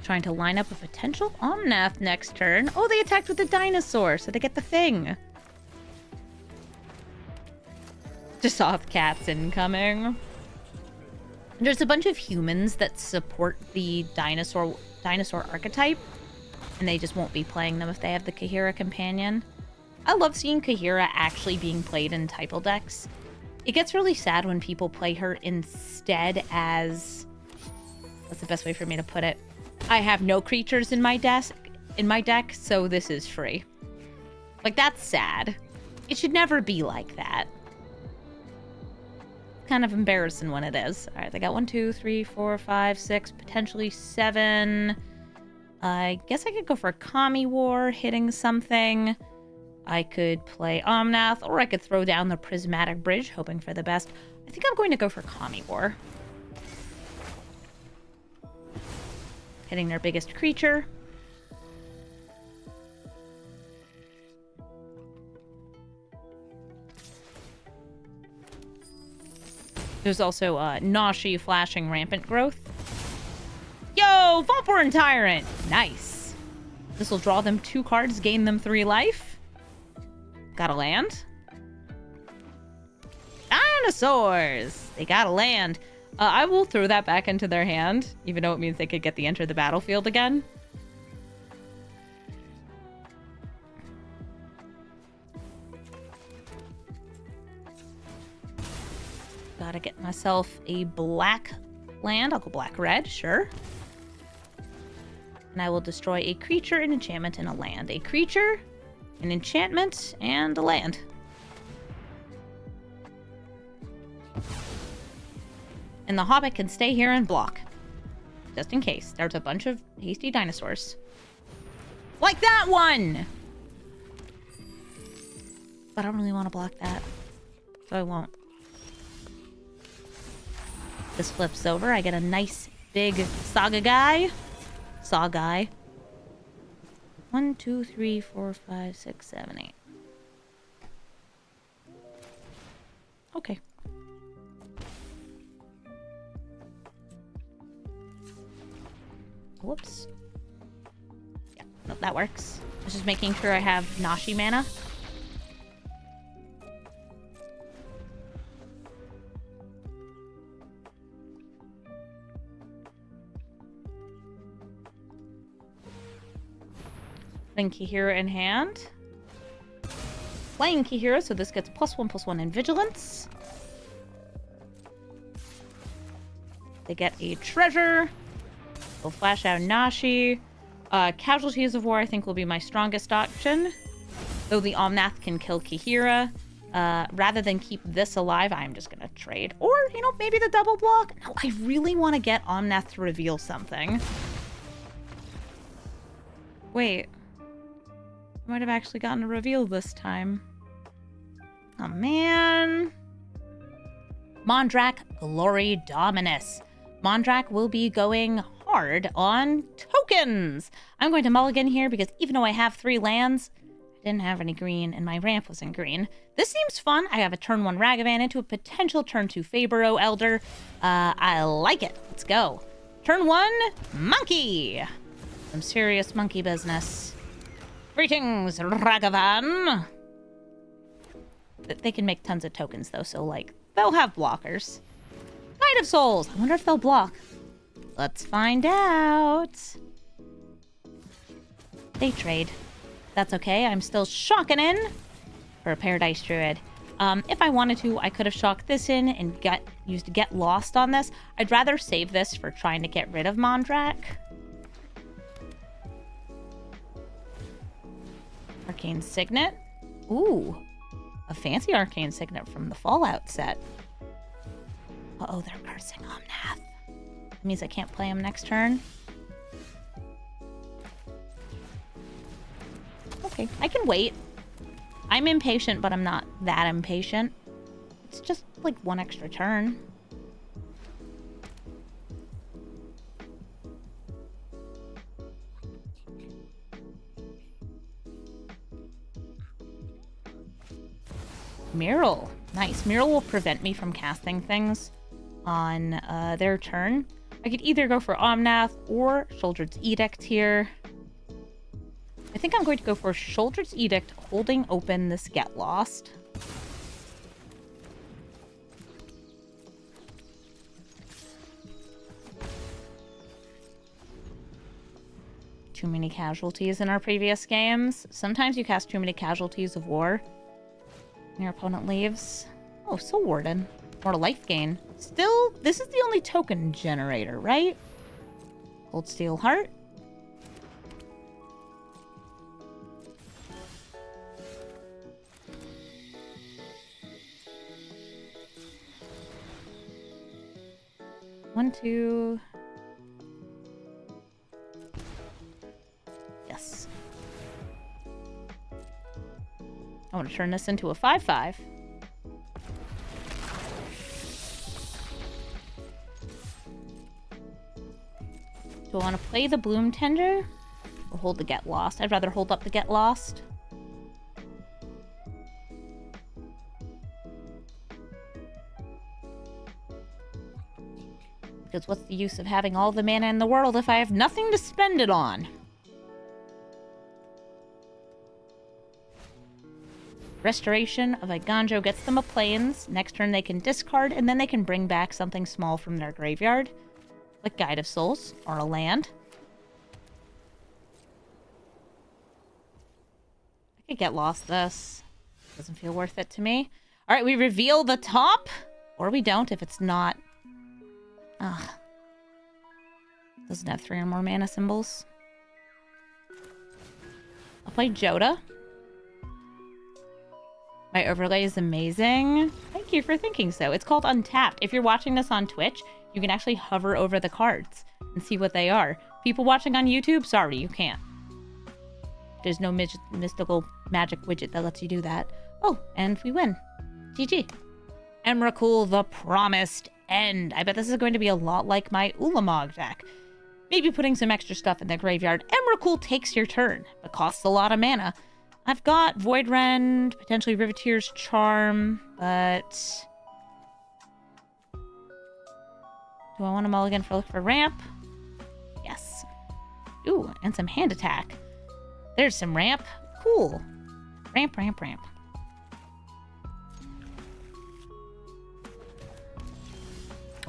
Trying to line up a potential Omnath next turn. Oh, they attacked with the dinosaur, so they get the thing. Just saw the cats incoming. There's a bunch of humans that support the dinosaur archetype, and they just won't be playing them if they have the Kaheera companion. I love seeing Kaheera actually being played in Typal decks. It gets really sad when people play her instead as... What's the best way for me to put it? I have no creatures in my deck, so this is free. Like, that's sad. It should never be like that. Kind of embarrassing when it is. All right, they got 1, 2, 3, 4, 5, 6, potentially 7. I guess I could go for a Kami War, hitting something. I could play Omnath, or I could throw down the Prismatic Bridge, hoping for the best. I think I'm going to go for Kami War. Hitting their biggest creature. There's also Nashi, Flashing, Rampant Growth. Yo, Vampire and Tyrant! Nice. This will draw them 2 cards, gain them 3 life. Gotta land. Dinosaurs! They gotta land. I will throw that back into their hand, even though it means they could get the enter the battlefield again. Gotta get myself a black land. I'll go black-red, sure. And I will destroy a creature, an enchantment, and a land. A creature, an enchantment, and a land. And the Hobbit can stay here and block. Just in case. There's a bunch of hasty dinosaurs. Like that one! But I don't really want to block that. So I won't. This flips over. I get a nice big saga guy. Saw guy. 1, 2, 3, 4, 5, 6, 7, 8. Okay. Whoops. Yeah, no, that works. I was just making sure I have Nashi mana. Putting Kaheera in hand. Playing Kaheera, so this gets +1/+1 in Vigilance. They get a treasure. We'll flash out Nashi. Casualties of War, I think, will be my strongest option. Though the Omnath can kill Kaheera. Rather than keep this alive, I'm just going to trade. Or, you know, maybe the double block. No, I really want to get Omnath to reveal something. Wait. I might have actually gotten a reveal this time. Oh, man. Mondrak, Glory Dominus. Mondrak will be going hard on tokens. I'm going to mulligan here because even though I have 3 lands, I didn't have any green and my ramp wasn't green. This seems fun. I have a turn 1 Ragavan into a potential turn 2 Fabro Elder. I like it. Let's go. Turn 1, Monkey. Some serious monkey business. Greetings, Ragavan. They can make tons of tokens, though, so, like, they'll have blockers. Tide of Souls. I wonder if they'll block. Let's find out. They trade. That's okay. I'm still shocking in for a Paradise Druid. If I wanted to, I could have shocked this in and used Get Lost on this. I'd rather save this for trying to get rid of Mondrak. Arcane Signet. Ooh. A fancy Arcane Signet from the Fallout set. Uh-oh, they're cursing Omnath. That means I can't play him next turn. Okay, I can wait. I'm impatient, but I'm not that impatient. It's just like 1 extra turn. Mural. Nice. Mural will prevent me from casting things on their turn. I could either go for Omnath or Sheoldred's Edict here. I think I'm going to go for Sheoldred's Edict, holding open this Get Lost. Too many casualties in our previous games. Sometimes you cast too many Casualties of War. Your opponent leaves. Oh, Soul Warden. More life gain. Still, this is the only token generator, right? Old Steel Heart. One, two. Yes. I want to turn this into a 5/5. Do I want to play the Bloom Tender or hold the Get Lost? I'd rather hold up the Get Lost. Because what's the use of having all the mana in the world if I have nothing to spend it on? Restoration of Iganjo gets them a Plains. Next turn they can discard, and then they can bring back something small from their graveyard. Like Guide of Souls, or a land. I could get lost this. Doesn't feel worth it to me. Alright, we reveal the top. Or we don't if it's not. Ugh. Doesn't have 3 or more mana symbols. I'll play Joda. My overlay is amazing. Thank you for thinking so. It's called Untapped. If you're watching this on Twitch, you can actually hover over the cards and see what they are. People watching on YouTube, sorry, you can't. There's no mystical magic widget that lets you do that. Oh, and we win. GG. Emrakul the Promised End. I bet this is going to be a lot like my Ulamog deck. Maybe putting some extra stuff in the graveyard. Emrakul takes your turn, but costs a lot of mana. I've got Void Rend, potentially Riveteer's Charm, but... do I want a mulligan for ramp? Yes. Ooh, and some hand attack. There's some ramp. Cool. Ramp, ramp, ramp.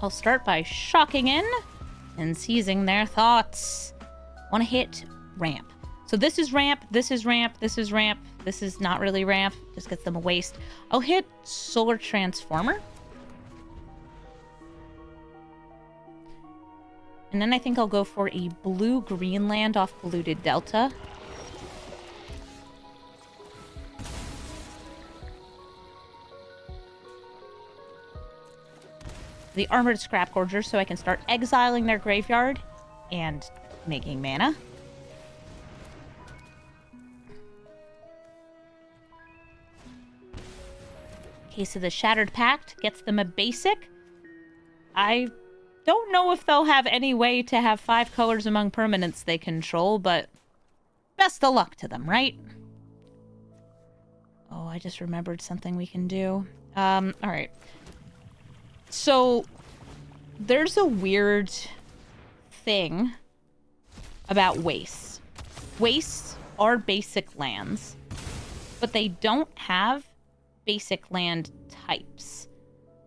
I'll start by shocking in and seizing their thoughts. Want to hit ramp. So this is ramp, this is ramp, this is ramp. This is not really ramp. Just gets them a waste. I'll hit Solar Transformer. And then I think I'll go for a blue-green land off Polluted Delta. The Armored Scrapgorger so I can start exiling their graveyard and making mana. Case of the Shattered Pact gets them a basic. I don't know if they'll have any way to have 5 colors among permanents they control, but best of luck to them, right? Oh, I just remembered something we can do. Alright. So, there's a weird thing about wastes. Wastes are basic lands, but they don't have basic land types.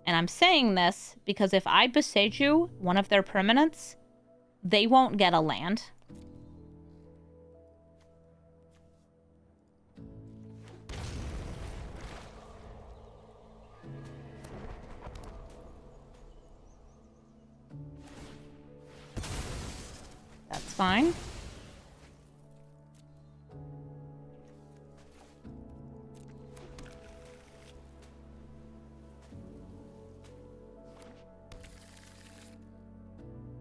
And I'm saying this because if I Boseiju one of their permanents, they won't get a land. That's fine.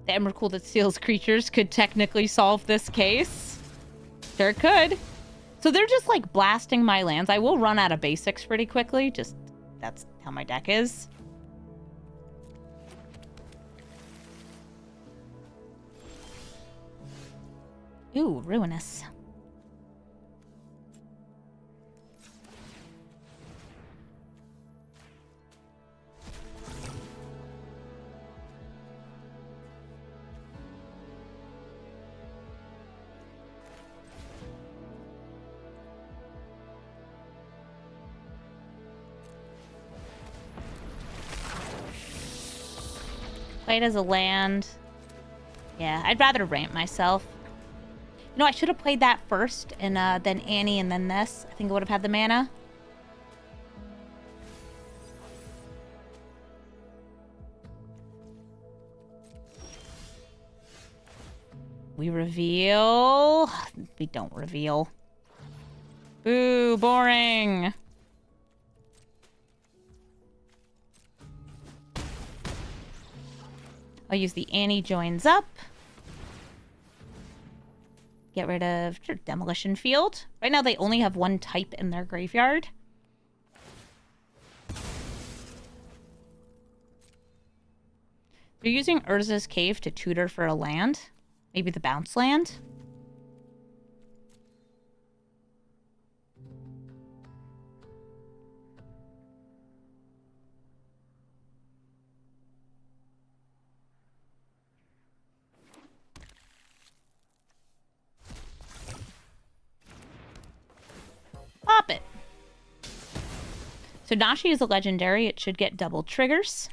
The Emrakul that steals creatures could technically solve this case. Sure could. So they're just like blasting my lands. I will run out of basics pretty quickly. Just, that's how my deck is. Ooh, Ruinous. Play it as a land. Yeah, I'd rather ramp myself. You know, I should have played that first, and then Annie, and then this. I think I would have had the mana. We reveal. We don't reveal. Ooh, boring. I'll use the Annie joins up. Get rid of Demolition Field. Right now they only have one type in their graveyard. They're using Urza's Cave to tutor for a land. Maybe the bounce land. Pop it. So Nashi is a legendary. It should get double triggers.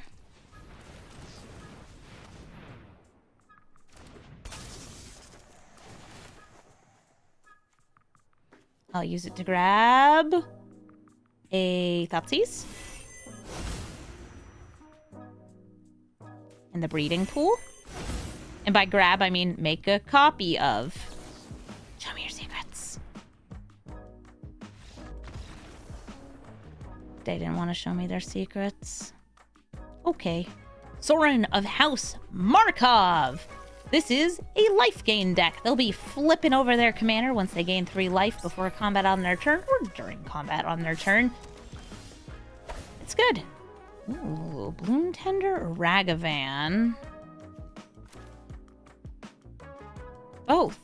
I'll use it to grab a Thoughtseize. In the breeding pool. And by grab, I mean make a copy of. Show me your secrets. They didn't want to show me their secrets. Okay. Soren of House Markov. This is a life gain deck. They'll be flipping over their commander once they gain 3 life before combat on their turn, or during combat on their turn. It's good. Ooh, Bloom Tender or Ragavan? Both.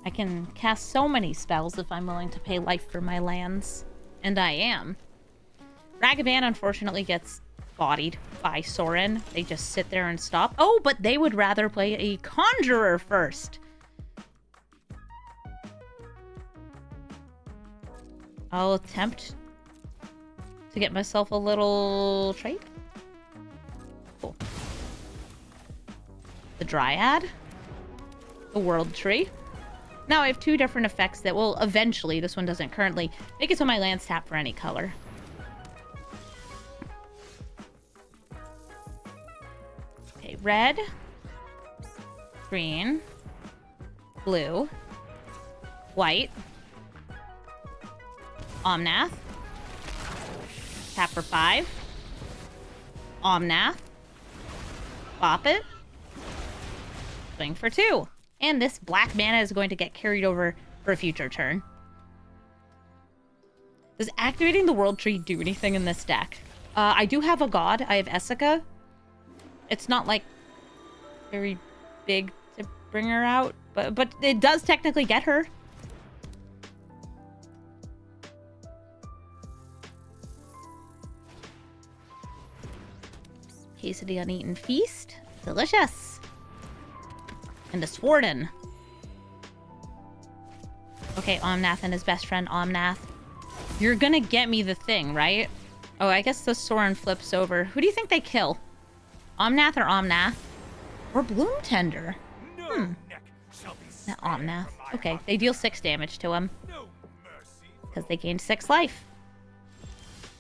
I can cast so many spells if I'm willing to pay life for my lands. And I am. Ragavan, unfortunately, gets bodied by Soren. They just sit there and stop. Oh, but they would rather play a Conjurer first. I'll attempt to get myself a little trade. Cool. The Dryad. The World Tree. Now I have 2 different effects that will eventually, this one doesn't currently, make it so my lands tap for any color. Okay, red, green, blue, white, Omnath, tap for 5, Omnath, bop it, swing for 2. And this black mana is going to get carried over for a future turn. Does activating the World Tree do anything in this deck? I do have a god. I have Essica. It's not, like, very big to bring her out. But it does technically get her. Case of the Uneaten Feast. Delicious. And a Swarden. Okay, Omnath and his best friend Omnath. You're gonna get me the thing, right? Oh, I guess the Soren flips over. Who do you think they kill? Omnath or Omnath? Or Bloom Tender? Not Omnath. Okay, they deal 6 damage to him. Because they gained 6 life.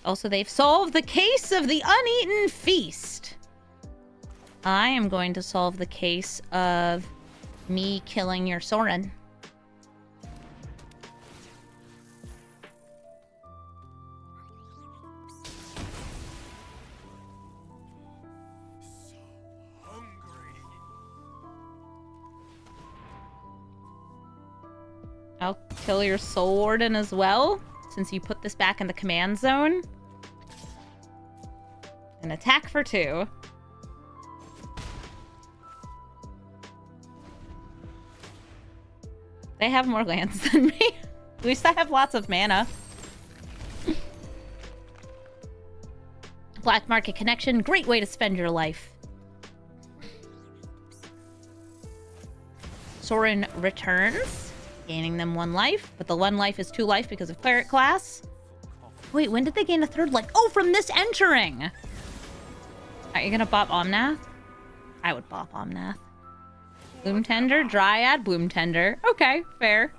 Also, they've solved the case of the Uneaten Feast. I am going to solve the case of me killing your Soren. I'll kill your Soul Warden as well, since you put this back in the command zone. An attack for 2. They have more lands than me. At least I have lots of mana. Black Market Connection, great way to spend your life. Soren returns, gaining them 1 life, but the 1 life is 2 life because of Cleric class. Wait, when did they gain a 3rd life? Oh, from this entering! Are you gonna bop Omnath? I would bop Omnath. Bloom Tender, Dryad, Bloom Tender. Okay, fair.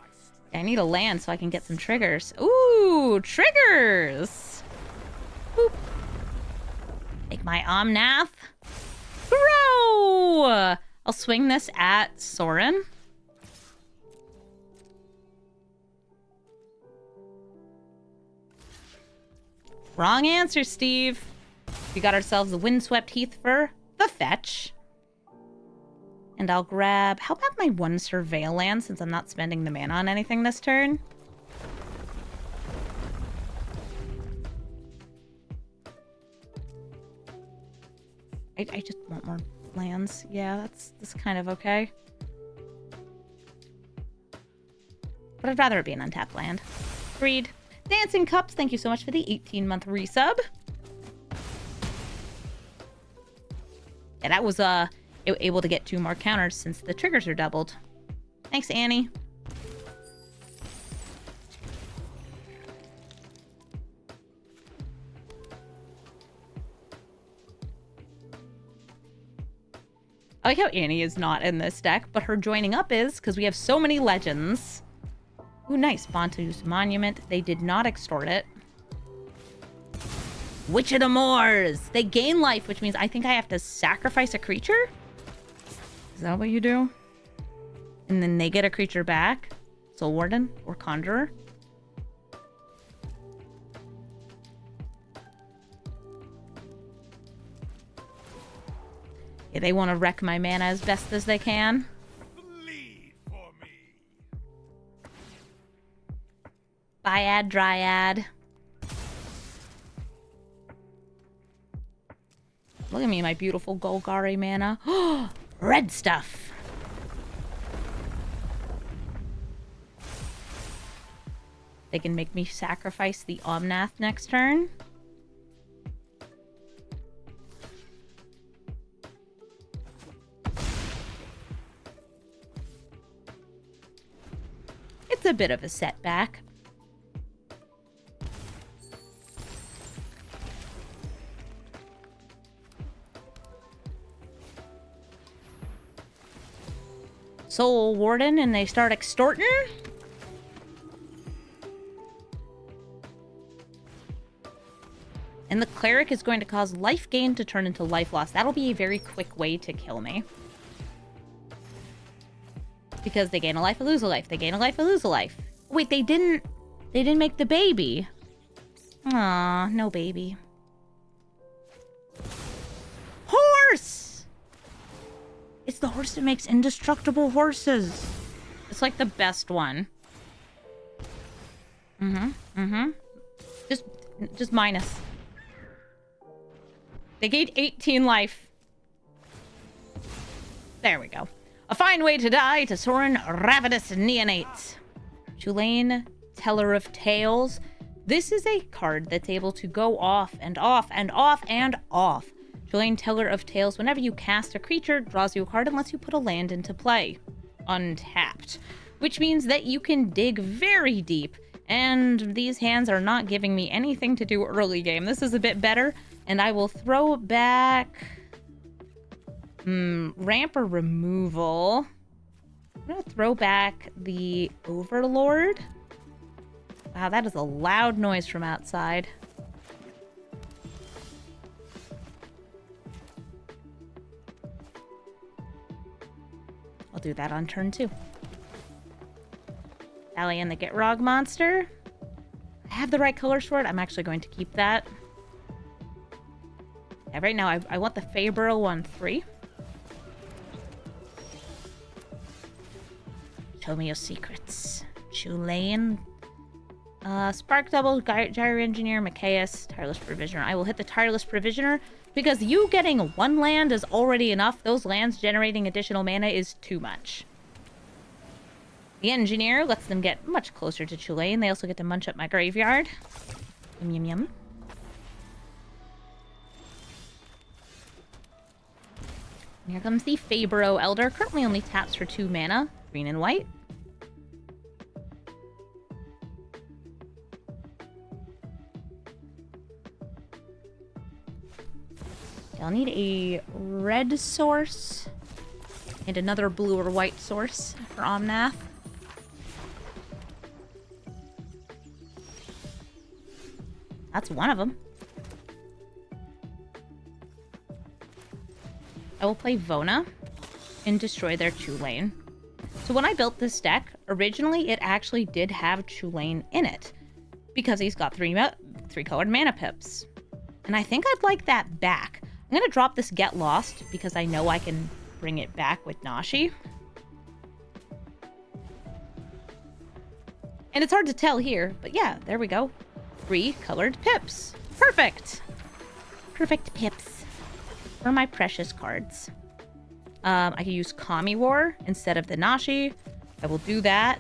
I need a land so I can get some triggers. Ooh, triggers! Boop. Make my Omnath. Grow! I'll swing this at Soren. Wrong answer, Steve. We got ourselves the Windswept Heath for the fetch. And I'll grab... How about my one Surveil land, since I'm not spending the mana on anything this turn? I just want more lands. Yeah, that's kind of okay. But I'd rather it be an untapped land. Agreed. Dancing Cups, thank you so much for the 18-month resub. Yeah, that was able to get 2 more counters since the triggers are doubled. Thanks, Annie. I like how Annie is not in this deck, but her joining up is, because we have so many legends. Ooh, nice. Bontu's Monument. They did not extort it. Witch of the Moors! They gain life, which means I think I have to sacrifice a creature? Is that what you do? And then they get a creature back? Soul Warden or Conjurer? Yeah, they want to wreck my mana as best as they can. Bleed for me. Biad, Dryad. Look at me, my beautiful Golgari mana. Red stuff. They can make me sacrifice the Omnath next turn. It's a bit of a setback. Soul Warden, and they start extorting. And the Cleric is going to cause life gain to turn into life loss. That'll be a very quick way to kill me. Because they gain a life, I lose a life. They gain a life, I lose a life. Wait, they didn't make the baby. Aw, no baby. Horse! It's the horse that makes indestructible horses. It's like the best one. Just minus. They gained 18 life. There we go. A fine way to die to Soren Ravenous Neonate. Tulane, Teller of Tales. This is a card that's able to go off and off and off and off. Tulane, Teller of Tales. Whenever you cast a creature, draws you a card and lets you put a land into play. Untapped. Which means that you can dig very deep. And these hands are not giving me anything to do early game. This is a bit better. And I will throw back... ramp or removal. I'm gonna throw back the Overlord. Wow, that is a loud noise from outside. I'll do that on turn 2. Sally and the Gitrog monster. I have the right colors for it. I'm actually going to keep that. Yeah, right now I want the Fae-Burrow 1/3. Show me your secrets. Tulane. Spark Double, Gyre Engineer, Machias, Tireless Provisioner. I will hit the Tireless Provisioner because you getting one land is already enough. Those lands generating additional mana is too much. The Engineer lets them get much closer to Tulane. They also get to munch up my graveyard. Yum, yum, yum. Here comes the Fae-Burrow Elder. Currently only taps for 2 mana. Green and white. I'll need a red source and another blue or white source for Omnath. That's one of them. I will play Vona and destroy their Tulane. So when I built this deck, originally it actually did have Tulane in it because he's got three colored mana pips. And I think I'd like that back. I'm going to drop this Get Lost because I know I can bring it back with Nashi. And it's hard to tell here, but yeah, there we go. 3 colored pips. Perfect. Perfect pips. For my precious cards. I can use Kami War instead of the Nashi. I will do that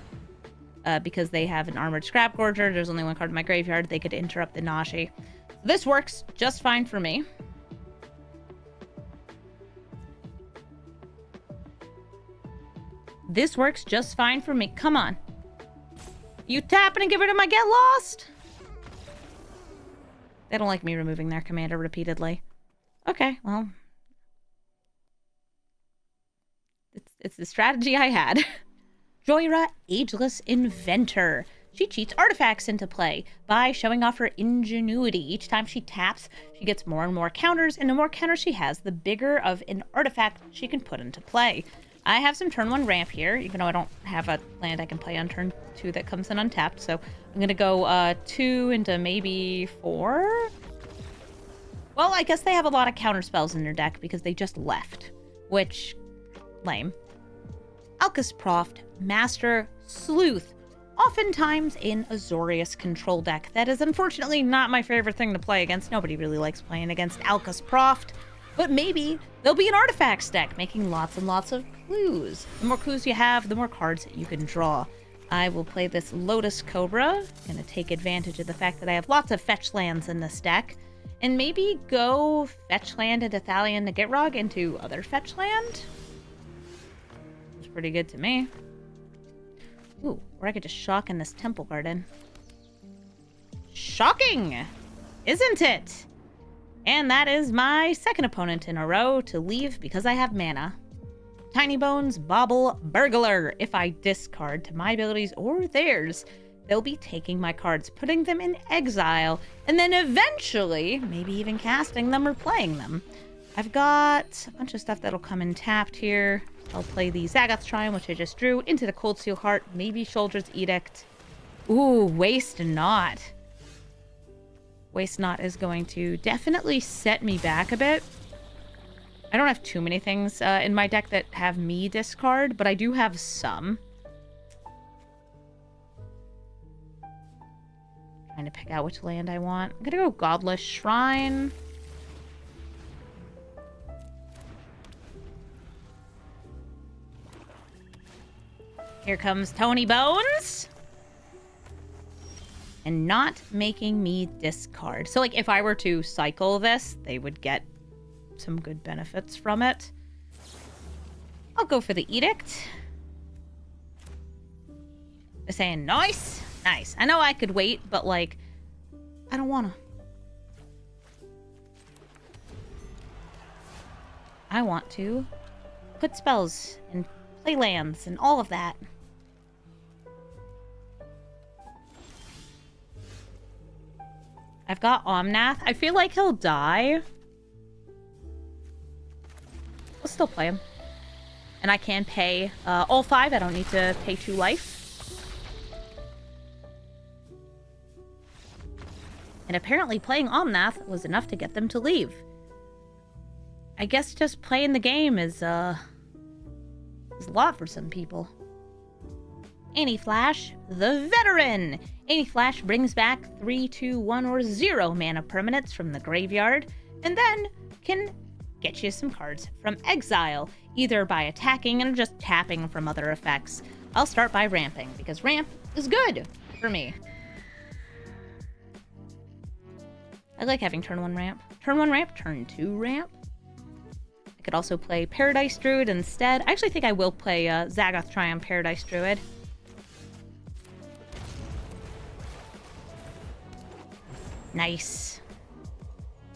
because they have an Armored Scrap Gorger. There's only one card in my graveyard. They could interrupt the Nashi. This works just fine for me. This works just fine for me. Come on. You tapping and get rid of my Get Lost? They don't like me removing their commander repeatedly. Okay, well. It's the strategy I had. Joyra, Ageless Inventor. She cheats artifacts into play by showing off her ingenuity. Each time she taps, she gets more and more counters, and the more counters she has, the bigger of an artifact she can put into play. I have some turn 1 ramp here, even though I don't have a land I can play on turn 2 that comes in untapped. So I'm going to go 2 into maybe 4. Well, I guess they have a lot of counter spells in their deck because they just left, which, lame. Alcus Proft, Master Sleuth, oftentimes in Azorius control deck. That is unfortunately not my favorite thing to play against. Nobody really likes playing against Alcus Proft. But maybe there'll be an artifacts deck making lots and lots of clues. The more clues you have, the more cards you can draw. I will play this Lotus Cobra. Gonna take advantage of the fact that I have lots of fetch lands in this deck. And maybe go fetch land into Thalian Nagitrog into other fetch land. It's pretty good to me. Ooh, or I could just shock in this Temple Garden. Shocking! Isn't it? And that is my second opponent in a row to leave because I have mana. Tiny Bones Bauble Burglar. If I discard to my abilities or theirs, they'll be taking my cards, putting them in exile, and then eventually, maybe even casting them or playing them. I've got a bunch of stuff that'll come in tapped here. I'll play the Zaggoth Shrine, which I just drew, into the Cold Steel Heart, maybe Shoulder's Edict. Ooh, Waste Not. Waste Not is going to definitely set me back a bit. I don't have too many things in my deck that have me discard, but I do have some. Trying to pick out which land I want. I'm gonna go Godless Shrine. Here comes Tony Bones. And not making me discard. So, like, if I were to cycle this, they would get some good benefits from it. I'll go for the Edict. They're saying, nice, nice. I know I could wait, but, like, I don't want to. I want to put spells and play lands and all of that. I've got Omnath. I feel like he'll die. We'll still play him. And I can pay all 5. I don't need to pay 2 life. And apparently playing Omnath was enough to get them to leave. I guess just playing the game is a lot for some people. Anti-Flash, the Veteran. Anti-Flash brings back 3, 2, 1, or 0 mana permanents from the graveyard, and then can get you some cards from exile, either by attacking or just tapping from other effects. I'll start by ramping, because ramp is good for me. I like having turn 1 ramp. Turn 1 ramp, turn 2 ramp. I could also play Paradise Druid instead. I actually think I will play Zaggoth Triumph Paradise Druid. Nice.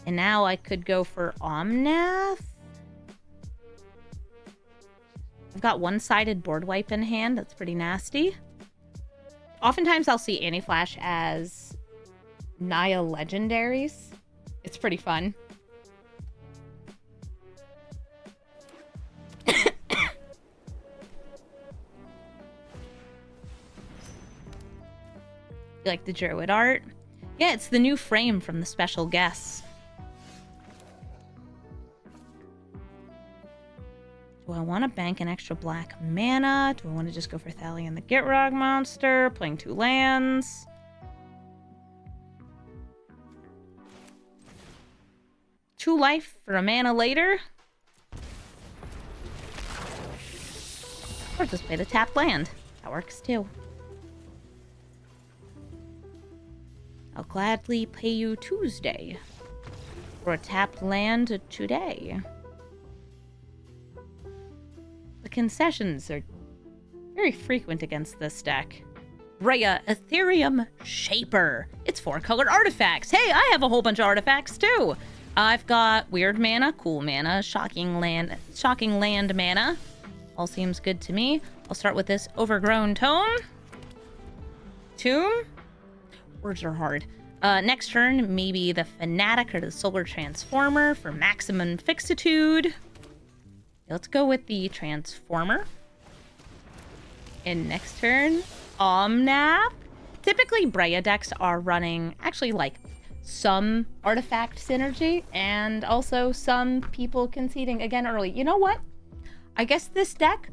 And now I could go for Omnath. I've got one-sided board wipe in hand. That's pretty nasty. Oftentimes I'll see Anti-Flash as Naya legendaries. It's pretty fun. You like the Druid art? Yeah, it's the new frame from the special guests. Do I want to bank an extra black mana? Do I want to just go for Thalion the Gitrog monster? Playing 2 lands? Two life for a mana later? Or just play the tapped land. That works too. I'll gladly pay you Tuesday for a tapped land today. The concessions are very frequent against this deck. Rhea, Ethereum Shaper. It's 4-colored artifacts. Hey, I have a whole bunch of artifacts too. I've got weird mana, cool mana, shocking land mana. All seems good to me. I'll start with this Overgrown Tomb. Words are hard. Next turn, maybe the Fanatic or the Solar Transformer for maximum fixitude. Let's go with the Transformer. And next turn, Omnath. Typically, Brea decks are running actually like some artifact synergy and also some people conceding again early. You know what? I guess this deck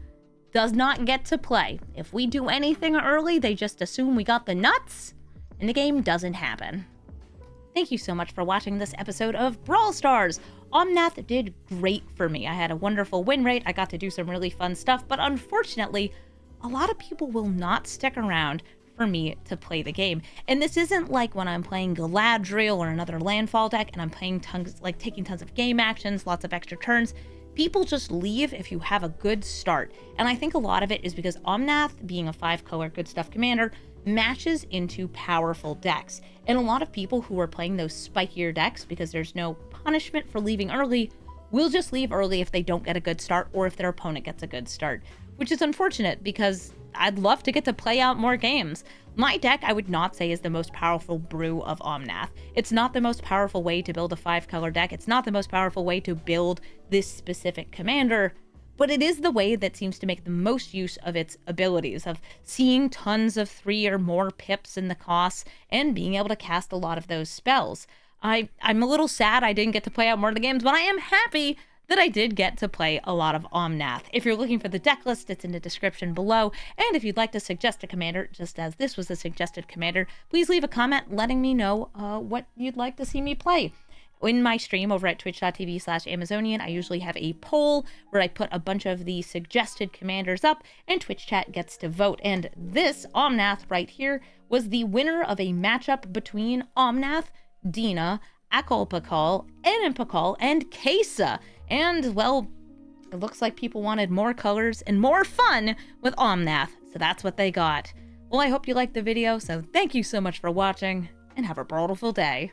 does not get to play. If we do anything early, they just assume we got the nuts, and the game doesn't happen. Thank you so much for watching this episode of Brawl Stars. Omnath did great for me. I had a wonderful win rate. I got to do some really fun stuff, but unfortunately, a lot of people will not stick around for me to play the game. And this isn't like when I'm playing Lathril or another landfall deck and I'm playing taking tons of game actions, lots of extra turns. People just leave if you have a good start. And I think a lot of it is because Omnath, being a 5-color good stuff commander, matches into powerful decks. And a lot of people who are playing those spikier decks, because there's no punishment for leaving early, will just leave early if they don't get a good start or if their opponent gets a good start. Which is unfortunate because I'd love to get to play out more games. My deck, I would not say, is the most powerful brew of Omnath. It's not the most powerful way to build a 5-color deck. It's not the most powerful way to build this specific commander, but it is the way that seems to make the most use of its abilities, of seeing tons of 3 or more pips in the costs and being able to cast a lot of those spells. I'm a little sad I didn't get to play out more of the games, but I am happy that I did get to play a lot of Omnath. If you're looking for the deck list, it's in the description below. And if you'd like to suggest a commander, just as this was a suggested commander, please leave a comment letting me know what you'd like to see me play. In my stream over at twitch.tv/Amazonian, I usually have a poll where I put a bunch of the suggested commanders up and Twitch chat gets to vote. And this Omnath right here was the winner of a matchup between Omnath, Dina, Akolpakal, Enimpakal, and Kesa. And, well, it looks like people wanted more colors and more fun with Omnath, so that's what they got. Well, I hope you liked the video, so thank you so much for watching, and have a brawlful day.